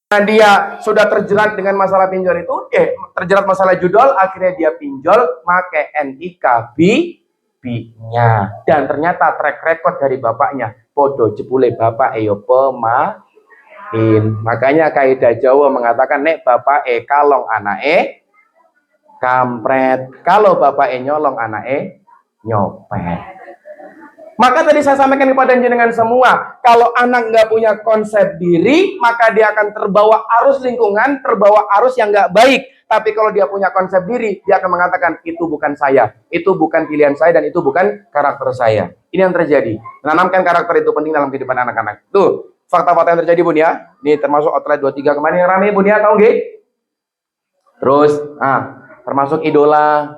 Nah, dia sudah terjerat dengan masalah pinjol itu, terjerat masalah judol, akhirnya dia pinjol, make NIK B-nya. Dan ternyata track record dari bapaknya, podo jebule bapak eyo pemain. Makanya kaidah Jawa mengatakan, nek bapak kalong anake kampret, kalau bapak nyolong anake nyopet. Maka tadi saya sampaikan kepada jenengan semua, kalau anak nggak punya konsep diri, maka dia akan terbawa arus lingkungan, terbawa arus yang nggak baik. Tapi kalau dia punya konsep diri, dia akan mengatakan, itu bukan saya, itu bukan pilihan saya, dan itu bukan karakter saya. Ini yang terjadi. Menanamkan karakter itu penting dalam kehidupan anak-anak. Tuh, fakta-fakta yang terjadi, Bun ya. Ini termasuk outlet 23 kemarin yang rame, Bun ya, tahu nggak? Terus, termasuk idola.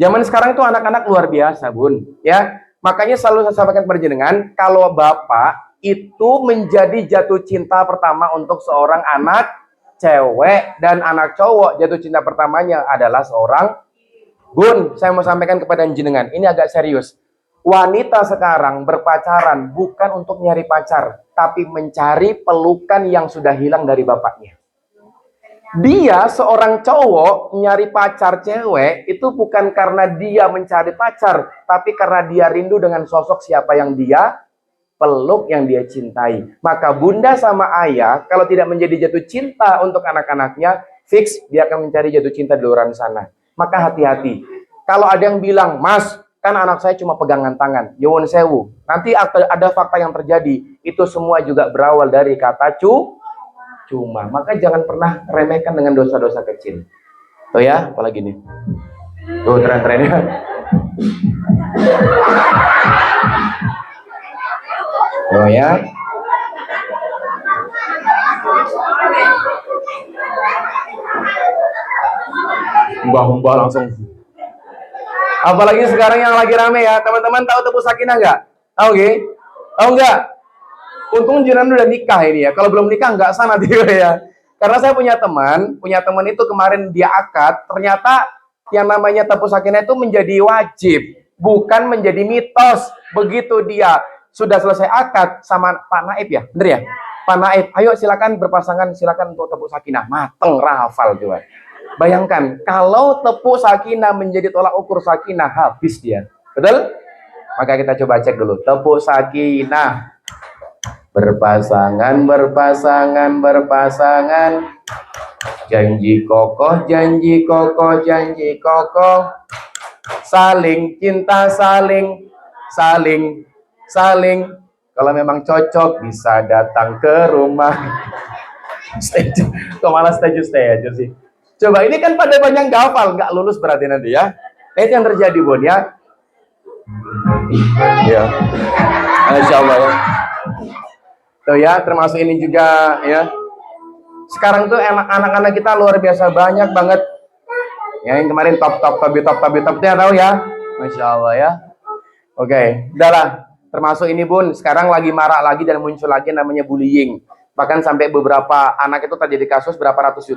Zaman sekarang itu anak-anak luar biasa, Bun. Ya. Makanya selalu saya sampaikan kepada jenengan, kalau bapak itu menjadi jatuh cinta pertama untuk seorang anak cewek dan anak cowok, jatuh cinta pertamanya adalah seorang Bun. Saya mau sampaikan kepada jenengan, ini agak serius. Wanita sekarang berpacaran bukan untuk nyari pacar, tapi mencari pelukan yang sudah hilang dari bapaknya. Dia seorang cowok nyari pacar cewek itu bukan karena dia mencari pacar, tapi karena dia rindu dengan sosok siapa yang dia peluk, yang dia cintai. Maka bunda sama ayah kalau tidak menjadi jatuh cinta untuk anak-anaknya, fix dia akan mencari jatuh cinta di luar sana. Maka hati-hati. Kalau ada yang bilang, Mas, kan anak saya cuma pegangan tangan, yowon sewu. Nanti ada fakta yang terjadi. Itu semua juga berawal dari kata cuma. Maka jangan pernah remehkan dengan dosa-dosa kecil. Tuh ya, apalagi nih. Tuh tren-trennya. Tuh ya. Mbah-mbah langsung. Apalagi sekarang yang lagi rame ya. Teman-teman tahu tepuk sakinah nggak? Tahu nggih? Tahu nggak? Untung jenengan udah nikah ini ya. Kalau belum nikah nggak sana dia ya. Karena saya punya teman itu kemarin dia akad, ternyata yang namanya tepuk sakinah itu menjadi wajib, bukan menjadi mitos. Begitu dia sudah selesai akad sama Pak Naib ya, bener ya? Pak Naib, ayo silakan berpasangan, silakan untuk tepuk sakinah. Mateng rafal coba. Bayangkan kalau tepuk sakinah menjadi tolak ukur sakinah, habis dia. Betul? Maka kita coba cek dulu. Tepuk sakinah. Berpasangan, berpasangan, berpasangan. Janji kokoh, janji kokoh, janji kokoh. Saling cinta, saling. Kalau memang cocok, bisa datang ke rumah. Kok malah setuju sih? Coba, ini kan pada banyak gafal, nggak lulus berarti nanti ya. Itu yang terjadi, Bun ya. Ya. Masya Allah ya. Tuh ya, termasuk ini juga ya. Sekarang tuh anak-anak kita luar biasa banyak banget. Ya, yang kemarin top itu ya, tahu ya. Masya Allah ya. Oke, udahlah. Termasuk ini, Bun, sekarang lagi marak lagi dan muncul lagi namanya bullying. Bahkan sampai beberapa anak itu terjadi kasus berapa ratus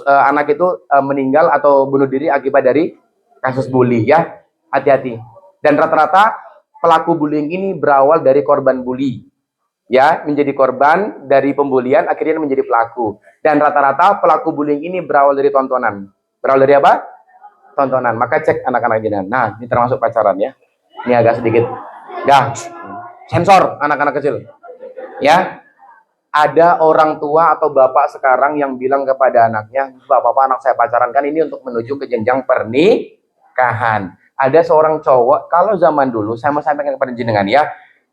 anak itu meninggal atau bunuh diri akibat dari kasus bully ya. Hati-hati. Dan rata-rata pelaku bullying ini berawal dari korban bully. Ya, menjadi korban dari pembulian, akhirnya menjadi pelaku. Dan rata-rata pelaku bullying ini berawal dari tontonan. Berawal dari apa? Tontonan. Maka cek anak-anak jenengan. Nah, ini termasuk pacaran ya. Ini agak sedikit. Sensor anak-anak kecil. Ya. Ada orang tua atau bapak sekarang yang bilang kepada anaknya, "Bapak, anak saya pacaran kan ini untuk menuju ke jenjang pernikahan." Ada seorang cowok, kalau zaman dulu, saya mau sampaikan kepada jenengan ya,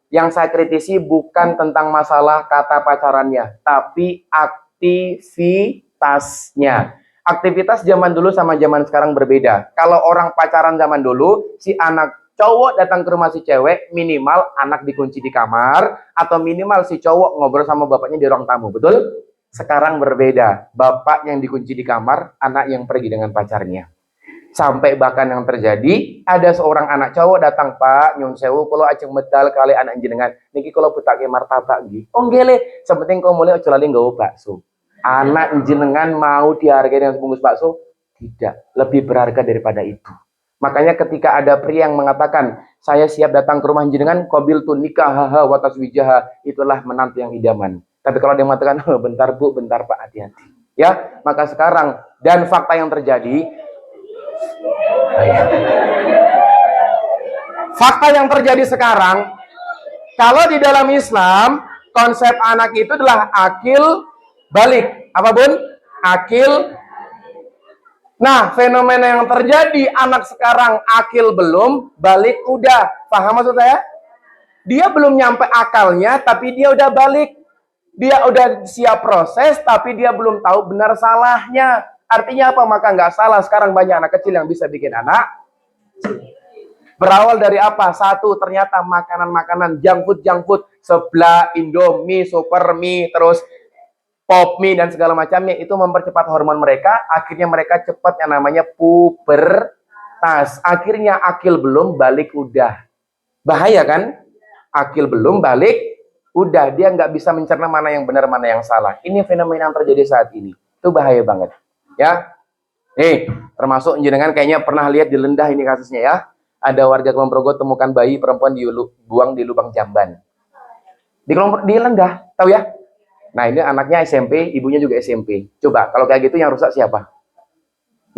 yang saya kritisi bukan tentang masalah kata pacarannya, tapi aktivitasnya. Aktivitas zaman dulu sama zaman sekarang berbeda. Kalau orang pacaran zaman dulu, si anak cowok datang ke rumah si cewek, minimal anak dikunci di kamar, atau minimal si cowok ngobrol sama bapaknya di ruang tamu, betul? Sekarang berbeda. Bapak yang dikunci di kamar, anak yang pergi dengan pacarnya. Sampai bahkan yang terjadi, ada seorang anak cowok datang, Pak, nyun sewu, kalau ajeng medal kali anak jenengan, niki kalau betake martabak nggih. Oh nggih le, sepenting kau mulai aja lali nggawa bakso. Anak jenengan mau dihargai dengan sebungkus bakso? Tidak, lebih berharga daripada itu. Makanya ketika ada pria yang mengatakan, saya siap datang ke rumah jenengan, qabil tu nikah haha watas wijaha, itulah menantu yang idaman. Tapi kalau dia mengatakan, bentar Bu, bentar Pak, hati-hati. Ya, maka sekarang dan fakta yang terjadi, fakta yang terjadi sekarang, kalau di dalam Islam, konsep anak itu adalah akil balik. Apa Bun? Akil. Nah, fenomena yang terjadi, anak sekarang akil belum, balik udah. Paham maksud saya? Dia belum nyampe akalnya, tapi dia udah balik. Dia udah siap proses, tapi dia belum tahu benar salahnya. Artinya apa? Maka nggak salah. Sekarang banyak anak kecil yang bisa bikin anak. Berawal dari apa? Satu, ternyata makanan-makanan junk food, seblak, Indomie, super mie, terus pop mie dan segala macamnya itu mempercepat hormon mereka. Akhirnya mereka cepat yang namanya pubertas. Akhirnya akil belum, balik udah. Bahaya kan? Akil belum, balik udah. Dia nggak bisa mencerna mana yang benar, mana yang salah. Ini fenomena yang terjadi saat ini. Itu bahaya banget. Ya, nih termasuk jenengan kayaknya pernah lihat di Lendah ini kasusnya ya. Ada warga Kulon Progo temukan bayi perempuan dibuang di lubang jamban. Di Lendah, tahu ya? Nah ini anaknya SMP, ibunya juga SMP. Coba kalau kayak gitu yang rusak siapa?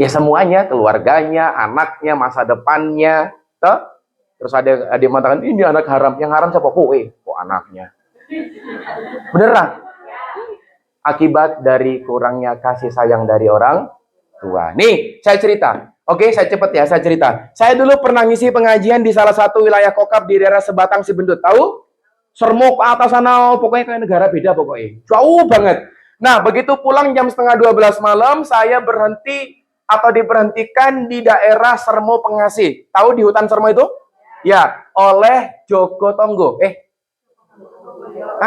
Ya semuanya, keluarganya, anaknya, masa depannya. Toh? Terus ada yang mengatakan ini anak haram. Yang haram siapa? Kok anaknya? Beneran? Akibat dari kurangnya kasih sayang dari orang tua. Nih, saya cerita. Oke, saya cepet ya, saya cerita. Saya dulu pernah ngisi pengajian di salah satu wilayah Kokap di daerah Sebatang Sibendut. Tahu? Sermuk ke atas sana, pokoknya kayak negara beda pokoknya. Jauh banget. Nah, begitu pulang jam setengah 12 malam, saya berhenti atau diberhentikan di daerah Sermo Pengasih. Tahu di hutan Sermo itu? Ya, oleh Jogo Tonggo.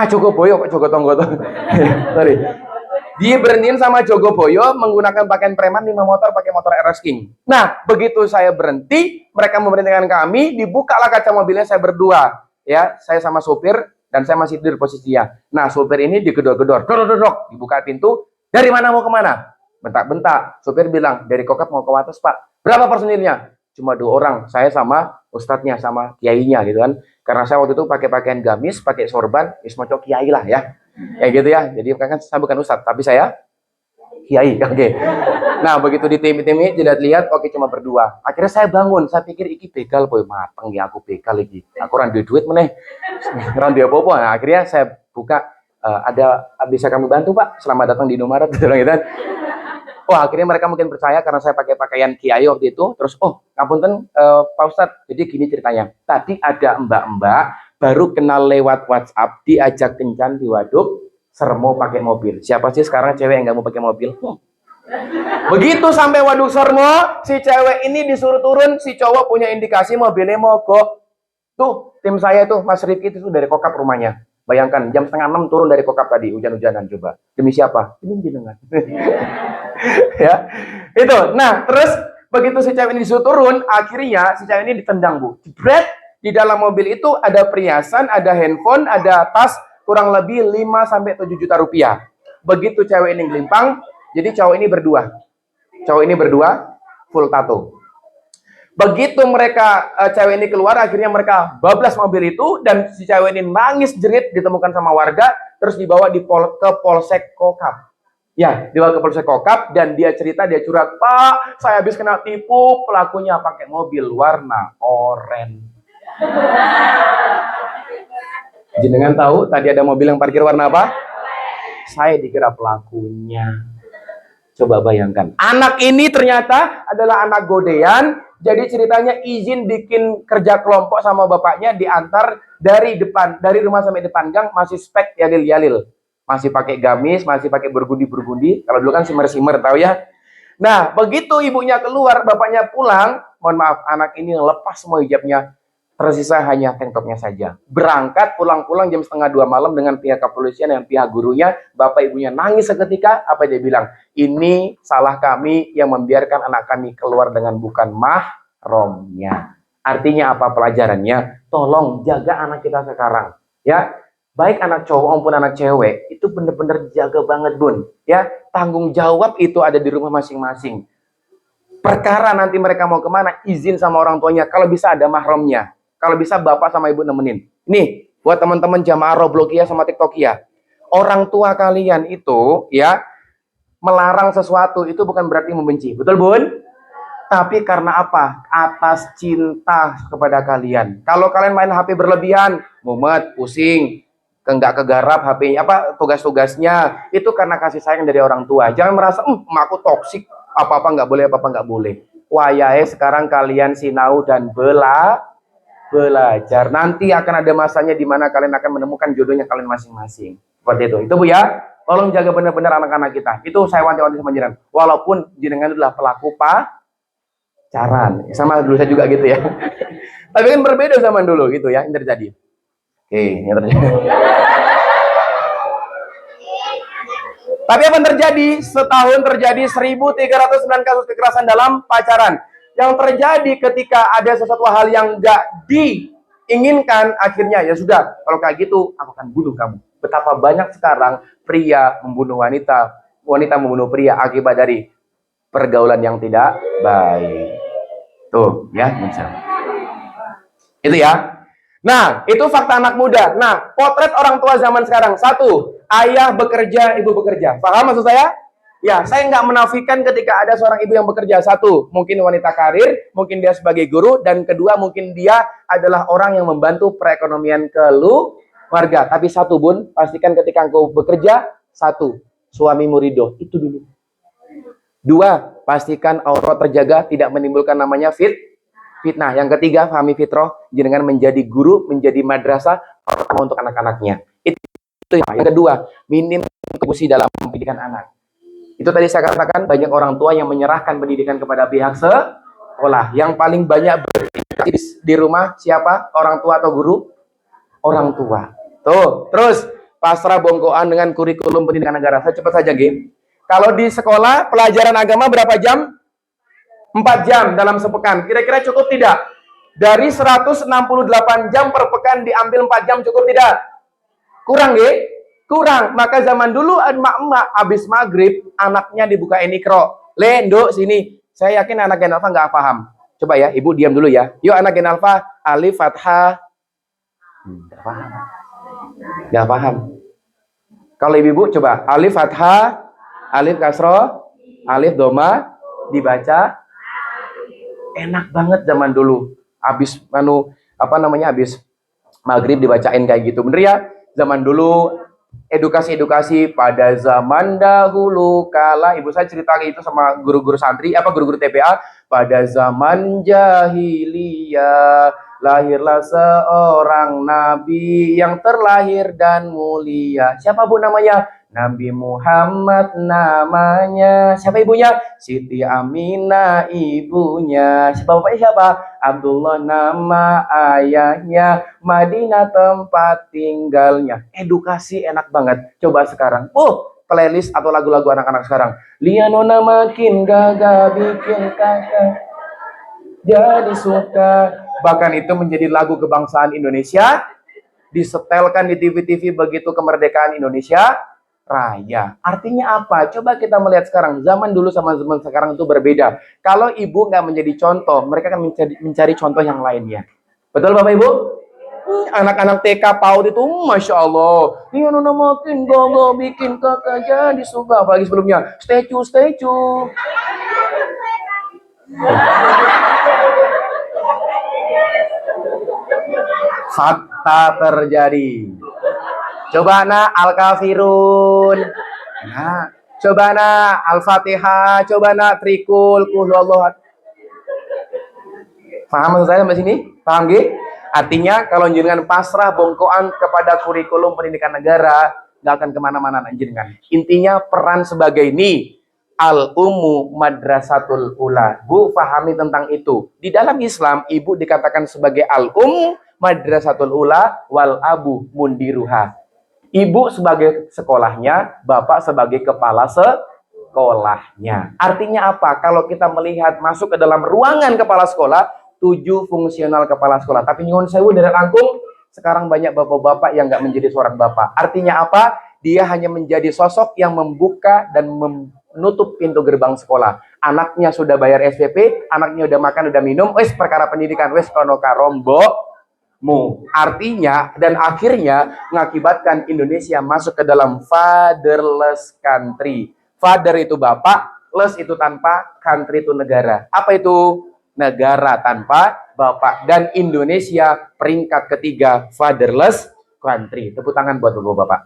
Jogoboyo kok Jogotongo tuh. Sorry. Dia berhentiin sama Jogoboyo menggunakan pakaian preman 5 motor pakai motor RS King. Nah, begitu saya berhenti, mereka memberhentikan kami, dibukalah kaca mobilnya saya berdua. Ya, saya sama sopir dan saya masih di posisinya. Nah, sopir ini digedor-gedor, dor-dor, dibuka pintu. Dari mana mau kemana? Bentak-bentak. Sopir bilang, dari Kokap mau ke Wates, Pak. Berapa personilnya? Cuma 2 orang, saya sama ustadznya, sama kiainya gitu kan. Karena saya waktu itu pakai pakaian gamis, pakai sorban, semacam kiai lah ya. Kayak gitu ya. Jadi kan saya bukan ustadz, tapi saya kiai. Oke. Nah, begitu ditimi-timi, dilihat-lihat, oke cuma berdua. Akhirnya saya bangun, saya pikir iki begal boy mateng ya, aku begal lagi. Aku randu duit meneh. Randu apa-apa. Nah, akhirnya saya buka, bisa kami bantu Pak? Selamat datang di Indomaret gitu kan. Wah, akhirnya mereka mungkin percaya karena saya pakai pakaian kiai waktu itu. Terus, ngapunten Pak Ustadz, jadi gini ceritanya. Tadi ada mbak-mbak baru kenal lewat WhatsApp, diajak kencan di waduk, Sermo pakai mobil. Siapa sih sekarang cewek yang nggak mau pakai mobil? Begitu sampai waduk Sermo, si cewek ini disuruh turun, si cowok punya indikasi mobilnya mogok. Tuh, tim saya tuh, Mas Rifki itu dari Kokap rumahnya. Bayangkan, jam setengah 6 turun dari Kokap tadi, hujan-hujanan coba. Demi siapa? Demi jenengan. Ya, itu. Nah, terus begitu si cewek ini disuruh turun, akhirnya si cewek ini ditendang, Bu. Jebret, di dalam mobil itu ada perhiasan, ada handphone, ada tas, kurang lebih 5-7 juta rupiah. Begitu cewek ini ngelimpang, jadi cowok ini berdua. Cowok ini berdua, full tato. Begitu mereka, cewek ini keluar, akhirnya mereka bablas mobil itu, dan si cewek ini nangis jerit, ditemukan sama warga, terus dibawa ke Polsek Kokap. Ya, dibawa ke Polsek Kokap, dan dia cerita, dia curhat, Pak, saya habis kena tipu, pelakunya pakai mobil warna oranye. Jenengan tahu tadi ada mobil yang parkir warna apa? Saya dikira pelakunya. Coba bayangkan. Anak ini ternyata adalah anak godean. Jadi ceritanya izin bikin kerja kelompok sama bapaknya, diantar dari depan, dari rumah sampai depan gang, masih spek yalil-yalil. Masih pakai gamis, masih pakai bergundi-bergundi. Kalau dulu kan simmer-simmer, tahu ya. Nah, begitu ibunya keluar, bapaknya pulang, mohon maaf, anak ini lepas semua hijabnya. tersisa hanya tank topnya saja. Berangkat pulang-pulang jam setengah 2 malam dengan pihak kepolisian dan pihak gurunya, bapak ibunya nangis seketika. Apa dia bilang? Ini salah kami yang membiarkan anak kami keluar dengan bukan mahramnya. Artinya apa pelajarannya? Tolong jaga anak kita sekarang, ya. Baik anak cowok maupun anak cewek, itu benar-benar jaga banget, Bun. Ya, tanggung jawab itu ada di rumah masing-masing. Perkara nanti mereka mau kemana, izin sama orang tuanya. Kalau bisa ada mahramnya. Kalau bisa bapak sama ibu nemenin. Nih, buat teman-teman jamaah Roblokia sama TikTokia. Orang tua kalian itu, ya, melarang sesuatu itu bukan berarti membenci. Betul, Bun? Tapi karena apa? Atas cinta kepada kalian. Kalau kalian main HP berlebihan, mumet, pusing, nggak kegarap HP-nya, apa tugas-tugasnya, itu karena kasih sayang dari orang tua. Jangan merasa, emakku toksik, apa-apa nggak boleh, apa-apa nggak boleh. Wayahe sekarang kalian sinau dan belajar. Nanti akan ada masanya di mana kalian akan menemukan jodohnya kalian masing-masing. Seperti itu. Itu Bu ya. Tolong jaga benar-benar anak-anak kita. Itu saya wanti-wanti sama jenengan. Walaupun jenengan adalah pelaku pacaran. Sama dulu saya juga gitu ya. Tapi kan berbeda zaman dulu gitu ya, yang terjadi. Oke, yang terjadi. Tapi apa yang terjadi? Setahun terjadi 1.309 kasus kekerasan dalam pacaran. Yang terjadi ketika ada sesuatu hal yang nggak diinginkan, akhirnya ya sudah, kalau kayak gitu, aku akan bunuh kamu. Betapa banyak sekarang pria membunuh wanita, wanita membunuh pria akibat dari pergaulan yang tidak baik. Tuh, ya, misalnya. Itu ya. Nah, itu fakta anak muda. Nah, potret orang tua zaman sekarang. Satu, ayah bekerja, ibu bekerja. Paham maksud saya? Ya, saya nggak menafikan ketika ada seorang ibu yang bekerja. Satu, mungkin wanita karir, mungkin dia sebagai guru, dan kedua, mungkin dia adalah orang yang membantu perekonomian keluarga. Tapi satu, Bun, pastikan ketika engkau bekerja, satu, suamimu ridho. Itu dulu. Dua, pastikan aurat terjaga, tidak menimbulkan namanya fitnah. Yang ketiga, fahami fitrah, jenengan menjadi guru, menjadi madrasah untuk anak-anaknya. Itu yang kedua, minim kontribusi dalam pendidikan anak. Itu tadi saya katakan, banyak orang tua yang menyerahkan pendidikan kepada pihak sekolah. Yang paling banyak berinisiatif di rumah siapa? Orang tua atau guru? Orang tua. Tuh, terus pasrah bongkoan dengan kurikulum pendidikan negara. Saya cepat saja, Game. Kalau di sekolah, pelajaran agama berapa jam? 4 jam dalam sepekan. Kira-kira cukup tidak? Dari 168 jam per pekan diambil 4 jam cukup tidak? Kurang, ya? Kurang. Maka zaman dulu emak-emak habis maghrib, anaknya dibuka Enikro. Nduk, sini. Saya yakin anak Gen Alfa nggak paham. Coba ya, ibu diam dulu ya. Yuk anak Gen Alfa, alif, fathah. Nggak paham. Nggak paham. Kalau ibu coba, alif, fathah, alif, kasroh, alif, doma, dibaca. Enak banget zaman dulu. Habis habis maghrib dibacain kayak gitu. Bener ya? Zaman dulu edukasi pada zaman dahulu kala, ibu saya cerita itu sama guru-guru santri, guru-guru TPA, pada zaman jahiliyah lahirlah seorang nabi yang terlahir dan mulia. Siapa Bu namanya? Nabi Muhammad namanya. Siapa ibunya? Siti Aminah ibunya. Siapa bapaknya siapa? Abdullah nama ayahnya. Madinah tempat tinggalnya. Edukasi enak banget. Coba sekarang. Playlist atau lagu-lagu anak-anak sekarang. Lianona makin gagah bikin kakak jadi suka. Bahkan itu menjadi lagu kebangsaan Indonesia. Disetelkan di TV-TV begitu kemerdekaan Indonesia Raya. Artinya apa? Coba kita melihat sekarang. Zaman dulu sama zaman sekarang itu berbeda. Kalau ibu nggak menjadi contoh, mereka akan mencari contoh yang lainnya. Betul Bapak Ibu? Anak-anak TK PAUD itu, Masya Allah. Dia nona makin gogo bikin kakak jadi suka. Apalagi sebelumnya. Statue. Fakta terjadi. Coba nak Al-Kafirun. Nah, coba nak Al-Fatihah, coba nak Trikul, Kulhuwallah. Paham maksud saya sampai sini? Paham nggih? Artinya kalau jenengan pasrah bongkoan kepada kurikulum pendidikan negara, nggak akan kemana-mana jenengan. Intinya peran sebagai ini Al-ummu madrasatul ula. Bu, pahami tentang itu. Di dalam Islam, ibu dikatakan sebagai al-um madrasatul ula wal abu mundiruha. Ibu sebagai sekolahnya, bapak sebagai kepala sekolahnya. Artinya apa? Kalau kita melihat masuk ke dalam ruangan kepala sekolah, 7 fungsional kepala sekolah. Tapi nyuwun sewu dari langkung, sekarang banyak bapak-bapak yang nggak menjadi seorang bapak. Artinya apa? Dia hanya menjadi sosok yang membuka dan menutup pintu gerbang sekolah. Anaknya sudah bayar SPP, anaknya udah makan, udah minum, wes perkara pendidikan, wes kono karombo mu. Artinya dan akhirnya mengakibatkan Indonesia masuk ke dalam fatherless country. Father itu bapak, less itu tanpa, country itu negara. Apa itu? Negara tanpa bapak. Dan Indonesia peringkat ketiga fatherless country. Tepuk tangan buat bapak-bapak.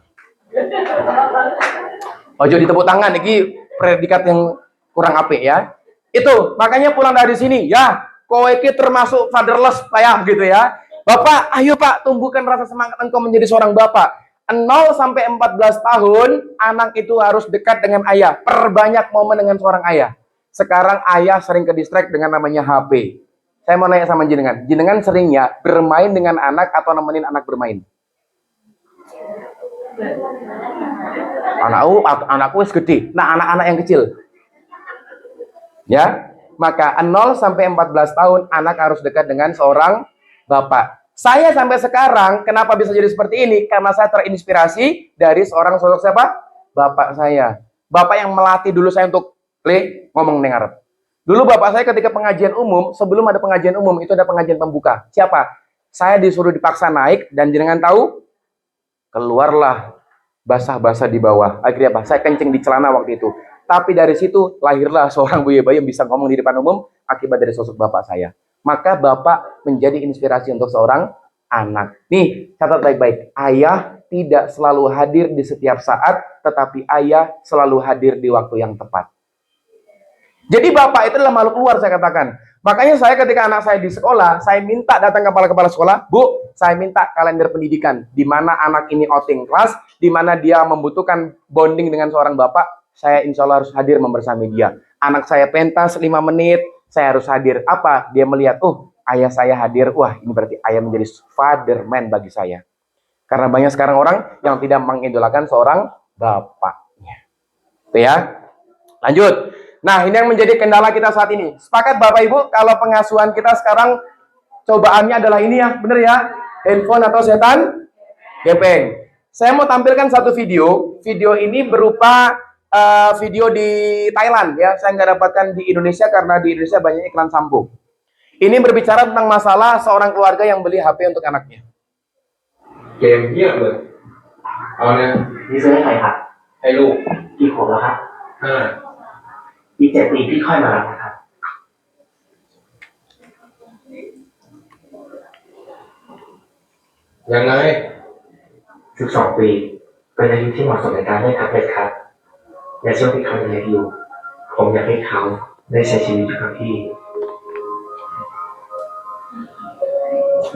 Ojo ditepuk tangan, ini predikat yang kurang apik ya. Itu makanya pulang dari sini ya, kowe iki termasuk fatherless ya gitu ya. Bapak, ayo Pak, tumbuhkan rasa semangat engkau menjadi seorang bapak. 0 sampai 14 tahun anak itu harus dekat dengan ayah. Perbanyak momen dengan seorang ayah. Sekarang ayah sering ke distract dengan namanya HP. Saya mau nanya sama jenengan. Jenengan seringnya bermain dengan anak atau nemenin anak bermain? Anakku wis gede. Nah, anak-anak yang kecil. Ya, maka 0 sampai 14 tahun anak harus dekat dengan seorang bapak. Saya sampai sekarang kenapa bisa jadi seperti ini? Karena saya terinspirasi dari seorang sosok siapa? Bapak saya. Bapak yang melatih dulu saya untuk ngomong dengar. Dulu bapak saya ketika pengajian umum, sebelum ada pengajian umum itu ada pengajian pembuka. Siapa? Saya disuruh dipaksa naik dan jenengan tahu? Keluarlah basah-basah di bawah. Akhirnya apa? Saya kencing di celana waktu itu. Tapi dari situ lahirlah seorang buya-buya yang bisa ngomong di depan umum akibat dari sosok bapak saya. Maka bapak menjadi inspirasi untuk seorang anak. Nih, catat baik-baik. Ayah tidak selalu hadir di setiap saat, tetapi ayah selalu hadir di waktu yang tepat. Jadi bapak itu adalah makhluk luar, saya katakan. Makanya saya ketika anak saya di sekolah, saya minta datang kepala sekolah, Bu, saya minta kalender pendidikan, di mana anak ini outing kelas, di mana dia membutuhkan bonding dengan seorang bapak, saya insya Allah harus hadir membersami dia. Anak saya pentas 5 menit, saya harus hadir. Apa? Dia melihat, oh, ayah saya hadir, wah ini berarti ayah menjadi fatherman bagi saya. Karena banyak sekarang orang yang tidak mengidolakan seorang bapaknya. Itu ya. Lanjut. Nah, ini yang menjadi kendala kita saat ini. Sepakat Bapak Ibu, kalau pengasuhan kita sekarang cobaannya adalah ini ya, bener ya? Handphone atau setan? Gepeng. Saya mau tampilkan satu video. Video ini berupa video di Thailand ya. Saya nggak dapatkan di Indonesia karena di Indonesia banyak iklan sampo. Ini berbicara tentang masalah seorang keluarga yang beli HP untuk anaknya. เกมเงียบเลยเอาเนี่ย นี่ซื้อให้ใครครับ ให้ลูก กี่ขวบแล้วครับ 5 อีก7 ปีพี่ค่อยมารับนะครับ ยังไง 12 ปีเป็นอายุที่เหมาะสมในการเล่นแท็บเล็ตครับและช่วงที่เขายังเล็กอยู่ผมอยากให้เขาได้ใช้ชีวิตอยู่กับพี่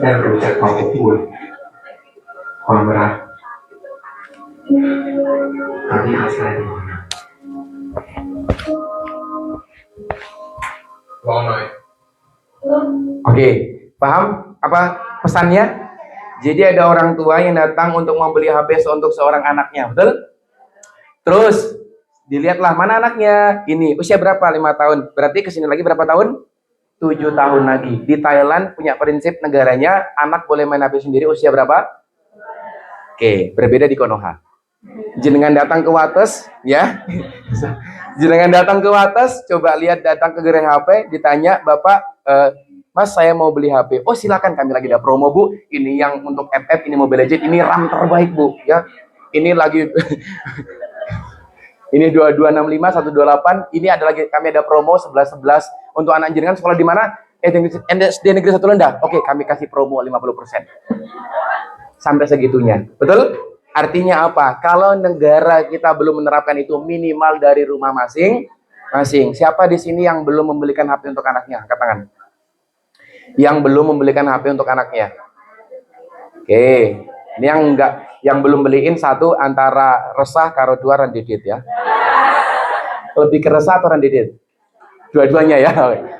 ได้รู้จักความอบอุ่นความรักตอนที่เขาใช้เป็นคนนะ ลองหน่อย Oke, paham apa pesannya? Jadi ada orang tua yang datang untuk membeli HP untuk seorang anaknya, betul? Terus dilihatlah mana anaknya. Ini usia berapa? 5 tahun. Berarti kesini lagi berapa tahun? 7 tahun lagi. Di Thailand punya prinsip negaranya anak boleh main HP sendiri usia berapa? Oke, berbeda di Konoha. Jenengan datang ke Wates, ya. Jenengan datang ke Wates, coba lihat datang ke gerai HP, ditanya, Bapak, Mas saya mau beli HP. Oh silakan, kami lagi ada promo Bu. Ini yang untuk FF, ini Mobile Legends, ini RAM terbaik Bu. Ya, ini lagi, ini 2265, 128. Ini ada lagi, kami ada promo 1111 untuk anak jenengan sekolah di mana? SD Negeri 1 Lenda. Oke, kami kasih promo 50%. Sampai segitunya, betul? Artinya apa? Kalau negara kita belum menerapkan itu minimal dari rumah masing-masing. Siapa di sini yang belum membelikan HP untuk anaknya? Angkat tangan. Yang belum membelikan HP untuk anaknya. Oke, ini yang belum beliin satu antara resah karo dua randidit ya. Lebih keresah atau rendidit? Dua-duanya ya,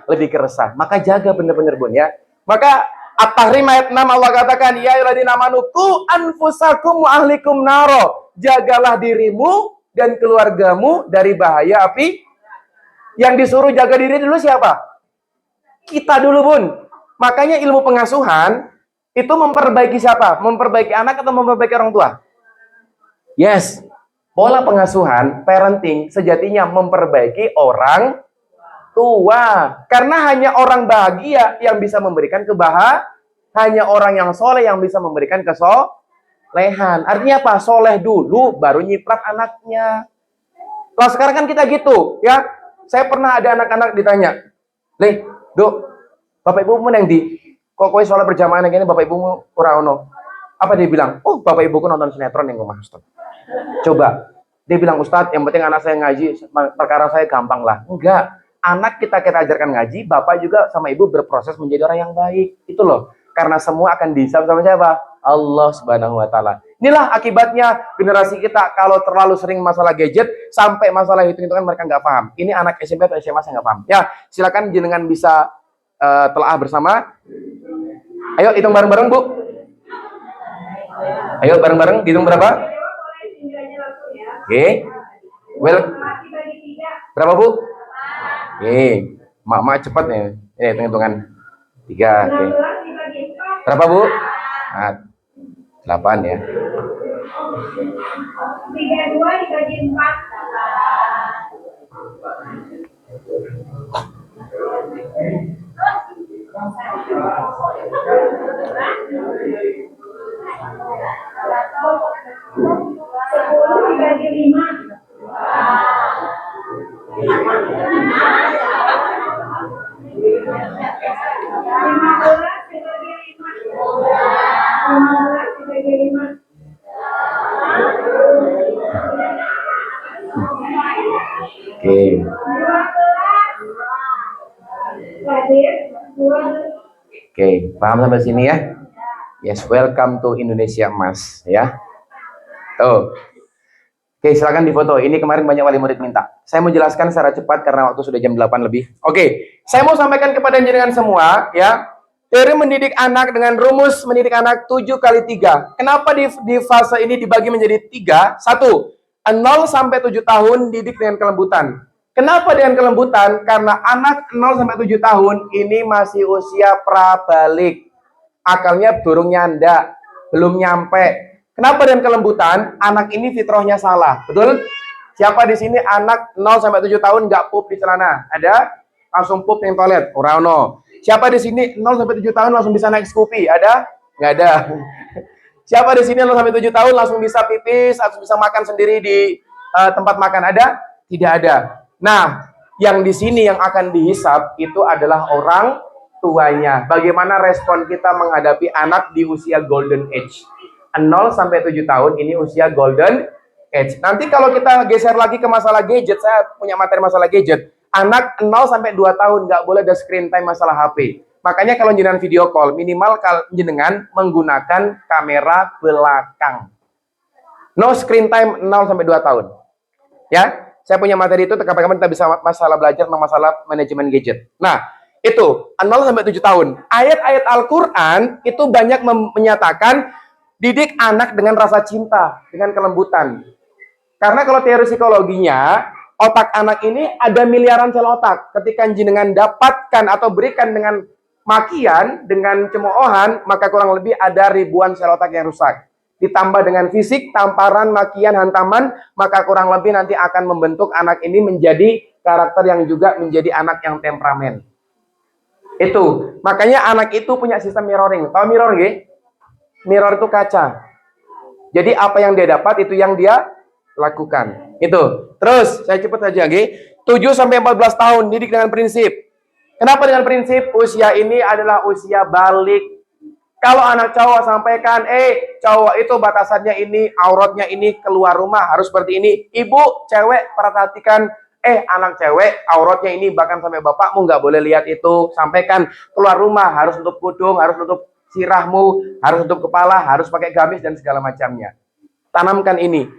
lebih keresah. Maka jaga bener-bener Bun ya. Maka At-Tahrim ayat 6 Allah katakan, ya ayyuhalladzina amanu qu anfusakum wa ahlikum naro. Jagalah dirimu dan keluargamu dari bahaya api. Yang disuruh jaga diri dulu siapa? Kita dulu Bun. Makanya ilmu pengasuhan itu memperbaiki siapa? Memperbaiki anak atau memperbaiki orang tua? Yes. Pola pengasuhan, parenting sejatinya memperbaiki orang tua. Karena hanya orang bahagia yang bisa memberikan kebahagiaan. Hanya orang yang soleh yang bisa memberikan kesolehan. Artinya apa? Soleh dulu, baru nyiprat anaknya. Kalau sekarang kan kita gitu, ya. Saya pernah ada anak-anak ditanya, "Leh, Dok, Bapak Ibumu yang di kok kowe soleh berjamaah ini Bapak Ibumu ora ono." Apa dia bilang? "Oh, Bapak Ibuku nonton sinetron yang rumah Ustaz." Coba, dia bilang, "Ustadz, yang penting anak saya ngaji, perkara saya gampang lah." Enggak, anak kita ajarkan ngaji, bapak juga sama ibu berproses menjadi orang yang baik. Itu loh, karena semua akan dihisab sama siapa? Allah Subhanahu wa Ta'ala. Inilah akibatnya generasi kita kalau terlalu sering masalah gadget, sampai masalah hitung-hitungan mereka nggak paham. Ini anak SMP atau SMA saya nggak paham. Ya, silakan jenengan bisa telah bersama. Ayo hitung bareng-bareng Bu. Ayo bareng-bareng, hitung berapa? Oke, well, berapa Bu? Oke, mak cepat nih. Ini hitung-hitungan 3. Oke. Berapa Bu? 8 ya. 32 dibagi 4. Sepuluh dibagi 5. 15 dibagi 5. 15 dibagi 5. Oke. 12. Oke, paham sampai sini ya? Yes, welcome to Indonesia Emas ya. Tuh. Oke, silakan difoto. Ini kemarin banyak wali murid minta. Saya mau jelaskan secara cepat karena waktu sudah jam 8 lebih. Oke, saya mau sampaikan kepada jenengan semua ya. Teori mendidik anak dengan rumus mendidik anak 7 kali 3. Kenapa di fase ini dibagi menjadi 3? 1, 0 sampai 7 tahun didik dengan kelembutan. Kenapa dengan kelembutan? Karena anak 0 sampai 7 tahun ini masih usia prabalik. Akalnya burung nyanda, belum nyampe. Kenapa dengan kelembutan? Anak ini fitrahnya salah. Betul? Siapa di sini anak 0 sampai 7 tahun nggak pup di celana? Ada? Langsung pup yang toilet? Ora ono. Siapa di sini 0 sampai 7 tahun langsung bisa naik Scoopy? Ada? Nggak ada. Siapa di sini 0 sampai 7 tahun langsung bisa pipis, langsung bisa makan sendiri di tempat makan? Ada? Tidak ada. Nah, yang di sini yang akan dihisab itu adalah orang tuanya. Bagaimana respon kita menghadapi anak di usia golden age? 0 sampai 7 tahun ini usia golden age. Nanti kalau kita geser lagi ke masalah gadget, saya punya materi masalah gadget. Anak 0 sampai 2 tahun nggak boleh ada screen time masalah HP. Makanya kalau jenengan video call, minimal kalau jenengan menggunakan kamera belakang. No screen time 0 sampai 2 tahun. Ya, saya punya materi itu, kapan-kapan kita bisa masalah belajar tentang masalah manajemen gadget. Nah, itu 0 sampai 7 tahun. Ayat-ayat Al-Quran itu banyak menyatakan didik anak dengan rasa cinta, dengan kelembutan. Karena kalau teori psikologinya, otak anak ini ada miliaran sel otak. Ketika jenengan dapatkan atau berikan dengan makian, dengan cemoohan, maka kurang lebih ada ribuan sel otak yang rusak. Ditambah dengan fisik, tamparan, makian, hantaman, maka kurang lebih nanti akan membentuk anak ini menjadi karakter yang juga menjadi anak yang temperamen. Itu. Makanya anak itu punya sistem mirroring. Tahu mirror nggih? Mirror itu kaca. Jadi apa yang dia dapat itu yang dia lakukan. Itu. Terus saya cepat saja nggih. 7 sampai 14 tahun didik dengan prinsip. Kenapa dengan prinsip? Usia ini adalah usia balik. Kalau anak cowok sampaikan, cowok itu batasannya ini, auratnya ini, keluar rumah harus seperti ini. Ibu, cewek, perhatikan, anak cewek, auratnya ini, bahkan sampai bapakmu nggak boleh lihat itu. Sampaikan, keluar rumah harus tutup kudung, harus tutup sirahmu, harus tutup kepala, harus pakai gamis dan segala macamnya. Tanamkan ini.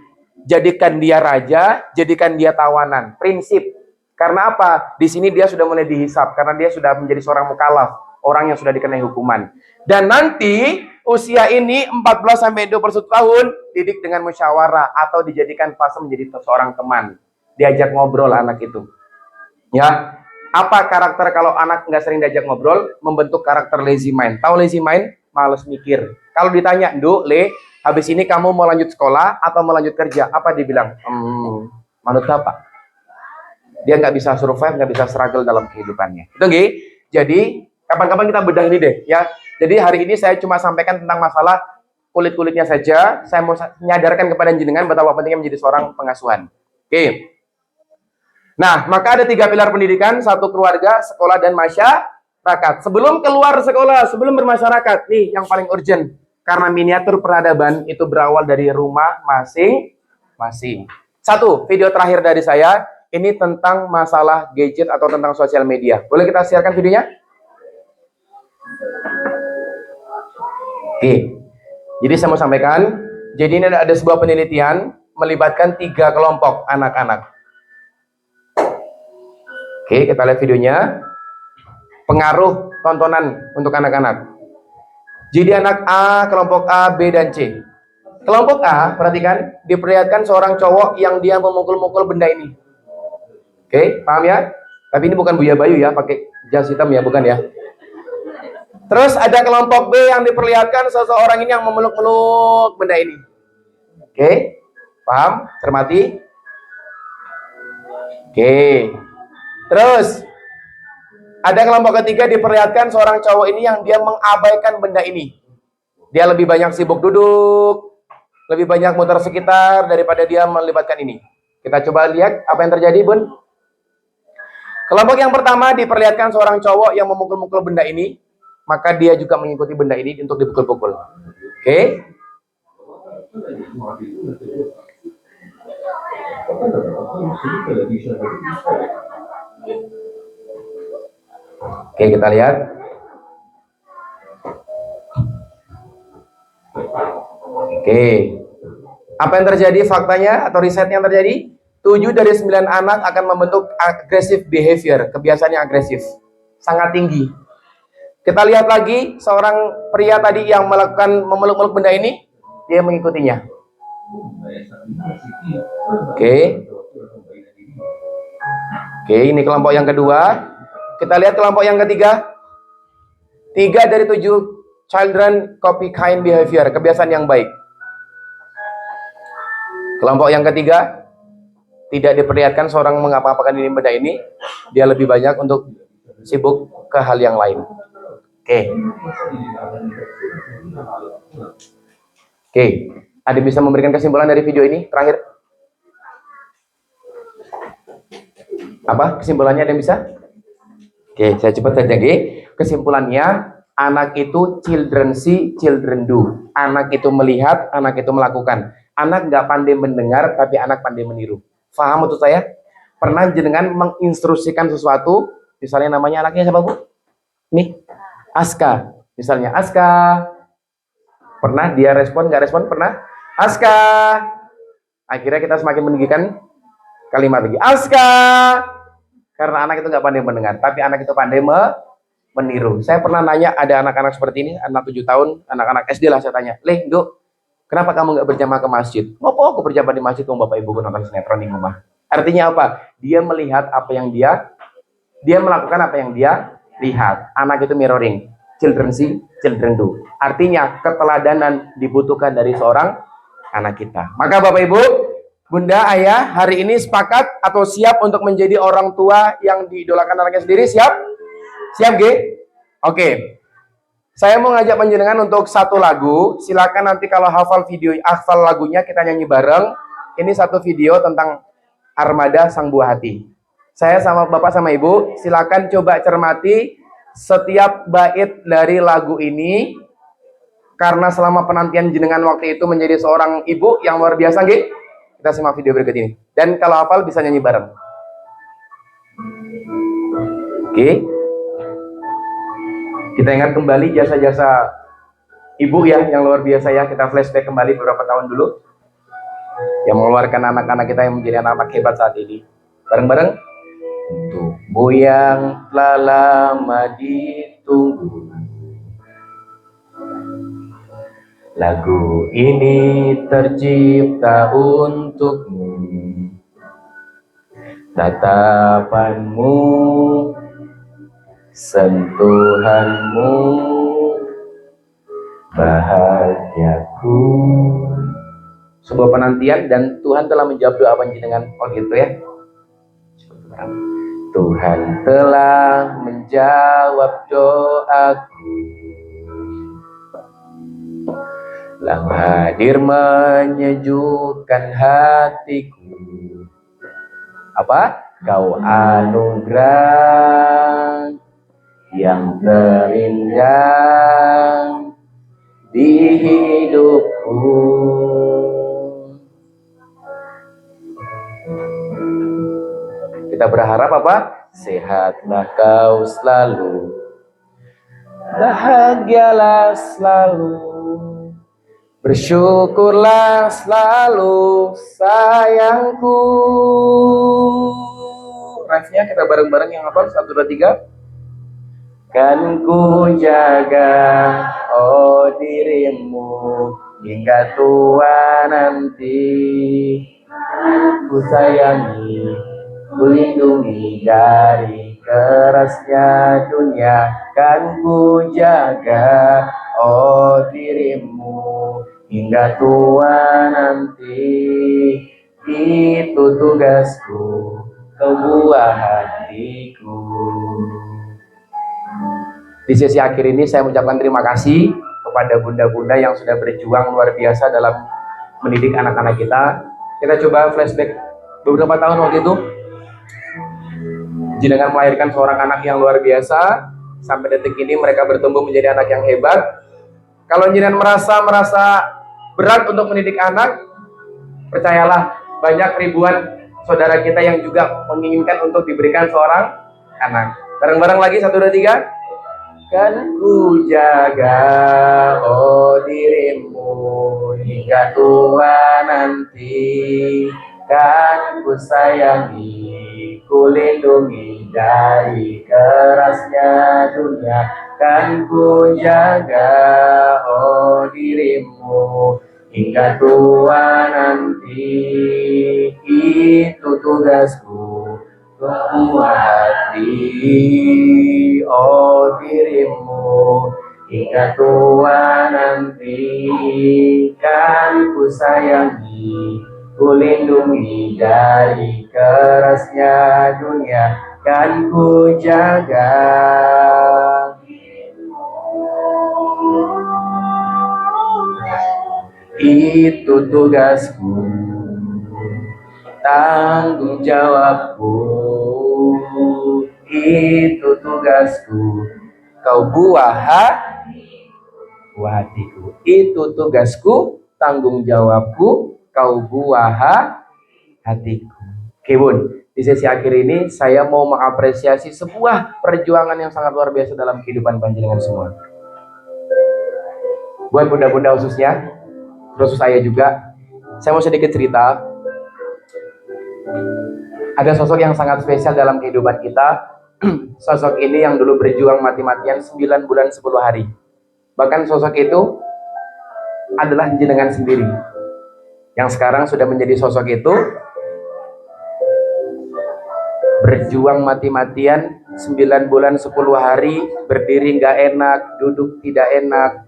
Jadikan dia raja, jadikan dia tawanan. Prinsip. Karena apa? Di sini dia sudah mulai dihisap karena dia sudah menjadi seorang mukallaf, orang yang sudah dikenai hukuman. Dan nanti usia ini 14 sampai 21 tahun didik dengan musyawarah atau dijadikan fase menjadi seorang teman. Diajak ngobrol anak itu. Ya. Apa karakter kalau anak nggak sering diajak ngobrol? Membentuk karakter lazy mind. Tahu lazy mind? Males mikir. Kalau ditanya, "Nduk, Le, habis ini kamu mau lanjut sekolah atau mau lanjut kerja?" Apa dibilang? Manut Bapak. Dia nggak bisa survive, nggak bisa struggle dalam kehidupannya. Itu nggih. Jadi, kapan-kapan kita bedah ini deh, ya. Jadi hari ini saya cuma sampaikan tentang masalah kulit-kulitnya saja. Saya mau menyadarkan kepada jenengan betapa pentingnya menjadi seorang pengasuhan. Oke. Nah, maka ada 3 pilar pendidikan, 1 keluarga, sekolah, dan masyarakat. Sebelum keluar sekolah, sebelum bermasyarakat, nih yang paling urgent. Karena miniatur peradaban itu berawal dari rumah masing-masing. 1, video terakhir dari saya, ini tentang masalah gadget atau tentang sosial media. Boleh kita siarkan videonya? Oke. Jadi saya mau sampaikan, jadi ini ada sebuah penelitian melibatkan 3 kelompok anak-anak. Oke, kita lihat videonya. Pengaruh tontonan untuk anak-anak. Jadi anak A, kelompok A, B, dan C. Kelompok A, perhatikan, diperlihatkan seorang cowok yang dia memukul-mukul benda ini. Oke, paham ya? Tapi ini bukan Buya Bayu ya, pakai jas hitam ya, bukan ya. Terus ada kelompok B yang diperlihatkan seseorang ini yang memeluk-meluk benda ini. Oke, paham? Cermati. Oke. Terus ada kelompok ketiga diperlihatkan seorang cowok ini yang dia mengabaikan benda ini. Dia lebih banyak sibuk duduk, lebih banyak muter sekitar daripada dia melibatkan ini. Kita coba lihat apa yang terjadi, Bun. Kelompok yang pertama diperlihatkan seorang cowok yang memukul-mukul benda ini, maka dia juga mengikuti benda ini untuk dipukul-pukul. Oke? Oke, kita lihat. Oke. Apa yang terjadi faktanya atau risetnya yang terjadi? 7 dari 9 anak akan membentuk aggressive behavior, kebiasaan yang agresif. Sangat tinggi. Kita lihat lagi, seorang pria tadi yang melakukan memeluk-meluk benda ini, dia mengikutinya. Oke. Oke, ini kelompok yang kedua. Kita lihat kelompok yang ketiga. 3 dari 7 children copy kind behavior, kebiasaan yang baik. Kelompok yang ketiga, tidak diperlihatkan seorang mengapa-apakan ini benda ini, dia lebih banyak untuk sibuk ke hal yang lain. Oke. Oke, ada bisa memberikan kesimpulan dari video ini terakhir? Apa kesimpulannya, ada yang bisa? Oke, saya cepat saja. Kesimpulannya, anak itu children see, children do. Anak itu melihat, anak itu melakukan. Anak nggak pandai mendengar, tapi anak pandai meniru. Paham maksud saya? Pernah jenengan menginstruksikan sesuatu, misalnya namanya anaknya siapa, Bu? Nih, Aska. Misalnya, Aska. Pernah dia respon, nggak respon? Pernah? Aska. Akhirnya kita semakin meninggikan kalimat lagi. Aska. Karena anak itu nggak pandai mendengar, tapi anak itu pandai meniru. Saya pernah nanya, ada anak-anak seperti ini, anak 7 tahun, anak-anak SD lah, saya tanya, "Leh, Nduk, kenapa kamu nggak berjamaah ke masjid?" "Ngopo aku berjamaah di masjid, bapak ibu nonton sinetron di rumah." Artinya apa? Dia melihat apa yang dia melakukan apa yang dia lihat. Anak itu mirroring. Children see, children do. Artinya keteladanan dibutuhkan dari seorang anak kita. Maka bapak ibu, bunda, ayah, hari ini sepakat atau siap untuk menjadi orang tua yang diidolakan anaknya sendiri? Siap? Siap, G? Oke. Saya mau ngajak panjenengan untuk satu lagu. Silakan nanti kalau hafal lagunya kita nyanyi bareng. Ini satu video tentang Armada Sang Buah Hati. Saya sama Bapak sama Ibu, silakan coba cermati setiap bait dari lagu ini. Karena selama penantian jenengan waktu itu menjadi seorang ibu yang luar biasa, G. Kita simak video berikut ini. Dan kalau hafal bisa nyanyi bareng. Oke. Kita ingat kembali jasa-jasa ibu ya yang luar biasa ya. Kita flashback kembali beberapa tahun dulu. yang mengeluarkan anak-anak kita yang menjadi anak-anak hebat saat ini. Bareng-bareng. Untukmu yang telah lama ditunggu, lagu ini tercipta untukmu. Tatapanmu, sentuhanmu, bahagiaku. Sebuah penantian dan Tuhan telah menjawab doa panjenengan. Oh gitu ya. Tuhan telah menjawab doaku. Lam hadir menyejukkan hatiku. Apa? Kau anugerah yang terindah di hidupku. Kita berharap apa? Sehatlah kau selalu, bahagialah selalu, bersyukurlah selalu sayangku. Refnya kita bareng-bareng yang hafal 1, 2, 3. Kan ku jaga oh dirimu hingga tua nanti, ku sayangi, ku lindungi dari kerasnya dunia. Kan ku jaga oh dirimu hingga tua nanti, itu tugasku, kau buah hatiku. Di sesi akhir ini saya mengucapkan terima kasih kepada bunda-bunda yang sudah berjuang luar biasa dalam mendidik anak-anak kita. Kita coba flashback beberapa tahun waktu itu. Jenengan melahirkan seorang anak yang luar biasa. Sampai detik ini mereka bertumbuh menjadi anak yang hebat. Kalau jenengan merasa berat untuk mendidik anak, percayalah banyak ribuan saudara kita yang juga menginginkan untuk diberikan seorang anak. Bareng-bareng lagi 1, 2, 3. Kan ku jaga oh dirimu hingga tua nanti, kan ku sayangi, ku lindungi dari kerasnya dunia. Kan ku jaga oh dirimu hingga tua nanti, itu tugasku, buah hati oh dirimu hingga tua nanti, kan ku sayangi, ku lindungi dari kerasnya dunia. Kan ku jaga itu tugasku, tanggung jawabku, itu tugasku, kau buah hatiku. Itu tugasku, tanggung jawabku, kau buah hatiku. Oke bun, di sesi akhir ini saya mau mengapresiasi sebuah perjuangan yang sangat luar biasa dalam kehidupan panjenengan semua. Buat bunda-bunda khususnya, terus saya juga, saya mau sedikit cerita. Ada sosok yang sangat spesial dalam kehidupan kita. Sosok ini yang dulu berjuang mati-matian 9 bulan 10 hari. Bahkan sosok itu adalah jenengan sendiri, yang sekarang sudah menjadi sosok itu. Berjuang mati-matian 9 bulan 10 hari, berdiri gak enak, duduk tidak enak,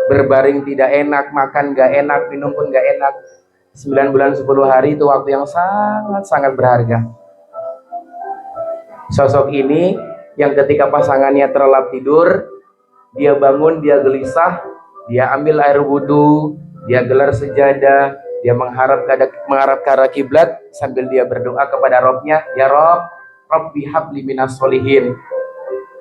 berbaring tidak enak, makan gak enak, minum pun gak enak. 9 bulan 10 hari itu waktu yang sangat-sangat berharga. Sosok ini yang ketika pasangannya terlelap tidur, dia bangun, dia gelisah, dia ambil air wudhu, dia gelar sejadah, dia menghadap ke arah kiblat sambil dia berdoa kepada Robnya, ya Rob, Rabbi habli minas solihin.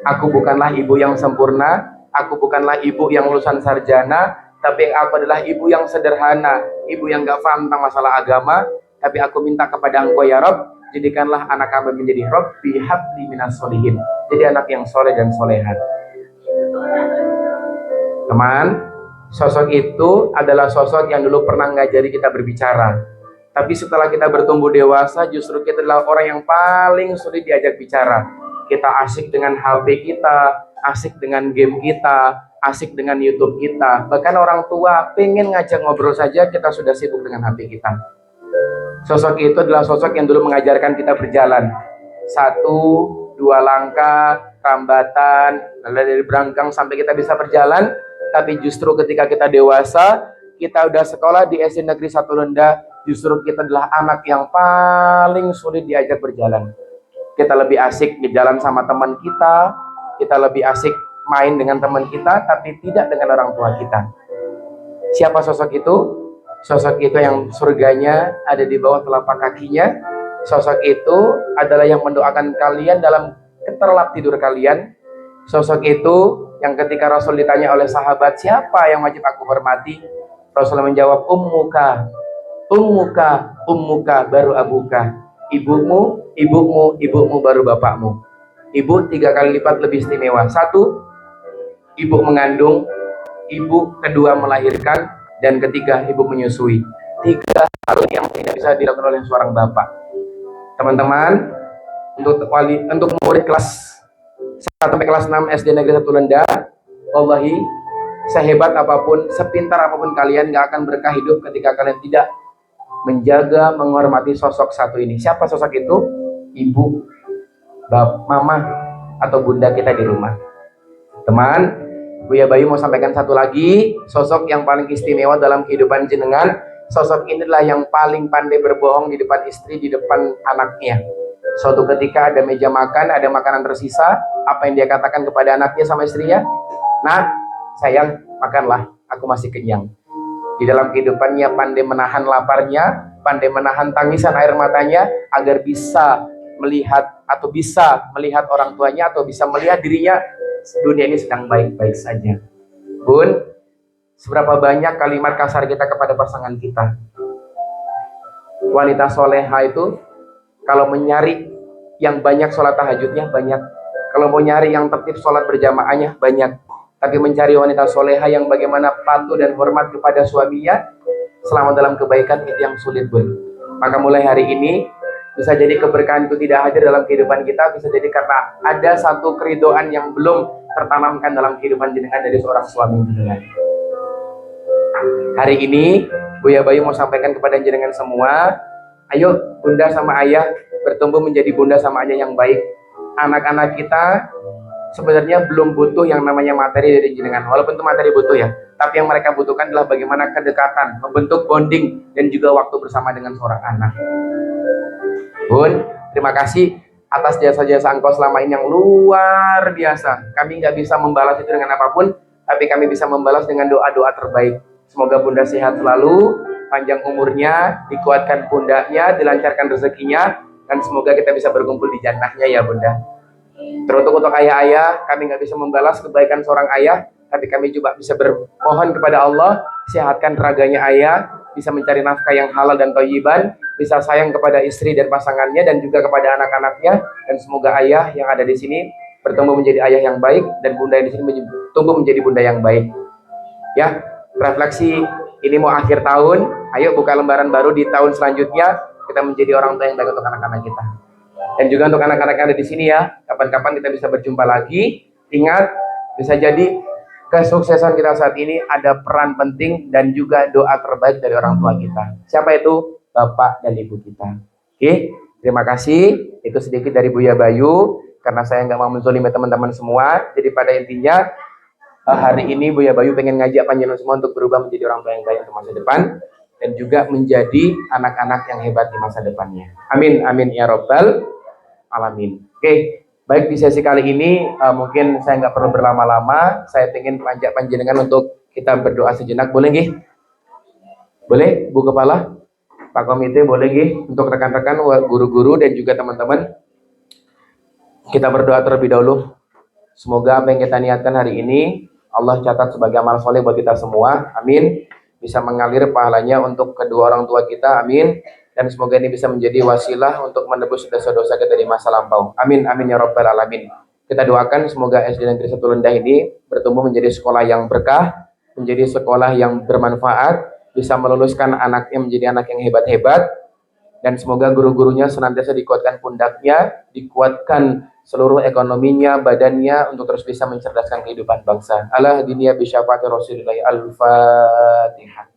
Aku bukanlah ibu yang sempurna, aku bukanlah ibu yang lulusan sarjana, tapi aku adalah ibu yang sederhana, ibu yang gak paham tentang masalah agama. Tapi aku minta kepada Engkau ya Rob, jadikanlah anak kami menjadi Rabbi habli minas solihin, jadi anak yang soleh dan solehan. Teman, Sosok itu adalah sosok yang dulu pernah ngajari kita berbicara. Tapi setelah kita bertumbuh dewasa, justru kita adalah orang yang paling sulit diajak bicara. Kita asik dengan HP kita, asik dengan game kita, asik dengan YouTube kita. Bahkan orang tua pengen ngajak ngobrol saja, kita sudah sibuk dengan HP kita. Sosok itu adalah sosok yang dulu mengajarkan kita berjalan. 1, 2 langkah, rambatan, lalu dari berangkang sampai kita bisa berjalan. Tapi justru ketika kita dewasa, kita udah sekolah di SD Negeri 1 Lenda, justru kita adalah anak yang paling sulit diajak berjalan. Kita lebih asik di jalan sama teman kita lebih asik main dengan teman kita, tapi tidak dengan orang tua kita. Siapa sosok itu? Sosok itu yang surganya ada di bawah telapak kakinya. Sosok itu adalah yang mendoakan kalian dalam keterlap tidur kalian. Sosok itu yang ketika Rasul ditanya oleh sahabat, siapa yang wajib aku hormati? Rasul menjawab, ummuka, ummuka, ummuka, baru abuka. Ibumu, ibumu, ibumu, baru bapakmu. Ibu 3 kali lipat lebih istimewa. 1, ibu mengandung. Ibu kedua melahirkan. Dan ketiga, ibu menyusui. 3 hal yang tidak bisa dilakukan oleh seorang bapak. Teman-teman, untuk murid kelas 1 sampai kelas 6 SD Negeri 1 Lenda, wallahi, sehebat apapun, sepintar apapun kalian, gak akan berkah hidup ketika kalian tidak menjaga, menghormati sosok satu ini. Siapa sosok itu? Ibu, mama, atau bunda kita di rumah. Teman, Buya Bayu mau sampaikan satu lagi, sosok yang paling istimewa dalam kehidupan jenengan. Sosok inilah yang paling pandai berbohong di depan istri, di depan anaknya. Suatu ketika ada meja makan, ada makanan tersisa, apa yang dia katakan kepada anaknya sama istrinya? Nah, sayang, makanlah, aku masih kenyang. Di dalam kehidupannya pandai menahan laparnya, pandai menahan tangisan air matanya, agar bisa melihat orang tuanya, atau bisa melihat dirinya, dunia ini sedang baik-baik saja. Bun, seberapa banyak kalimat kasar kita kepada pasangan kita? Wanita soleha itu kalau mencari yang banyak sholat tahajudnya banyak, kalau mau nyari yang tertib sholat berjamaahnya banyak, tapi mencari wanita soleha yang bagaimana patuh dan hormat kepada suaminya selama dalam kebaikan, itu yang sulit, Bun. Maka mulai hari ini, bisa jadi keberkahan itu tidak hadir dalam kehidupan kita, bisa jadi karena ada satu keridoan yang belum tertanamkan dalam kehidupan jenengan dari seorang suami jenengan. Hari ini Buya Bayu mau sampaikan kepada jenengan semua, ayo bunda sama ayah bertumbuh menjadi bunda sama ayah yang baik. Anak-anak kita sebenarnya belum butuh yang namanya materi dari jenengan, walaupun itu materi butuh ya, tapi yang mereka butuhkan adalah bagaimana kedekatan, membentuk bonding, dan juga waktu bersama dengan seorang anak. Bun, terima kasih atas jasa-jasa engkau selama ini yang luar biasa. Kami nggak bisa membalas itu dengan apapun, tapi kami bisa membalas dengan doa-doa terbaik. Semoga bunda sehat selalu, panjang umurnya, dikuatkan pundaknya, dilancarkan rezekinya, dan semoga kita bisa berkumpul di jannahnya ya bunda. Teruntuk untuk ayah-ayah, kami nggak bisa membalas kebaikan seorang ayah, tapi kami juga bisa bermohon kepada Allah, sehatkan raganya ayah, bisa mencari nafkah yang halal dan thayyiban, bisa sayang kepada istri dan pasangannya, dan juga kepada anak-anaknya, dan semoga ayah yang ada di sini bertumbuh menjadi ayah yang baik, dan bunda yang di sini tumbuh menjadi bunda yang baik. Ya, refleksi ini mau akhir tahun, ayo buka lembaran baru di tahun selanjutnya, kita menjadi orang tua yang baik untuk anak-anak kita. Dan juga untuk anak-anak yang ada di sini ya, kapan-kapan kita bisa berjumpa lagi. Ingat, bisa jadi kesuksesan kita saat ini ada peran penting dan juga doa terbaik dari orang tua kita. Siapa itu? Bapak dan ibu kita. Oke, terima kasih. Itu sedikit dari Buya Bayu, karena saya nggak mau menzolimi teman-teman semua. Jadi pada intinya, hari ini Buya Bayu pengen ngajak panjenengan semua untuk berubah menjadi orang tua yang baik untuk masa depan, dan juga menjadi anak-anak yang hebat di masa depannya. Amin, amin ya robbal alamin. Oke, baik, di sesi kali ini mungkin saya nggak perlu berlama-lama. Saya ingin mengajak panjenengan untuk kita berdoa sejenak, boleh nggih? Boleh, Bu Kepala, Pak Komite, boleh nggih? Untuk rekan-rekan, guru-guru, dan juga teman-teman, kita berdoa terlebih dahulu. Semoga apa yang kita niatkan hari ini Allah catat sebagai amal soleh buat kita semua. Amin. Bisa mengalir pahalanya untuk kedua orang tua kita. Amin. Dan semoga ini bisa menjadi wasilah untuk menebus dosa-dosa kita di masa lampau. Amin, amin ya robbal alamin. Kita doakan semoga SD Negeri 1 Lenda ini bertumbuh menjadi sekolah yang berkah, menjadi sekolah yang bermanfaat, bisa meluluskan anaknya menjadi anak yang hebat-hebat, dan semoga guru-gurunya senantiasa dikuatkan pundaknya, dikuatkan seluruh ekonominya, badannya untuk terus bisa mencerdaskan kehidupan bangsa. Ala dunia bisyafaati Rasulillah. Al-Fatihah.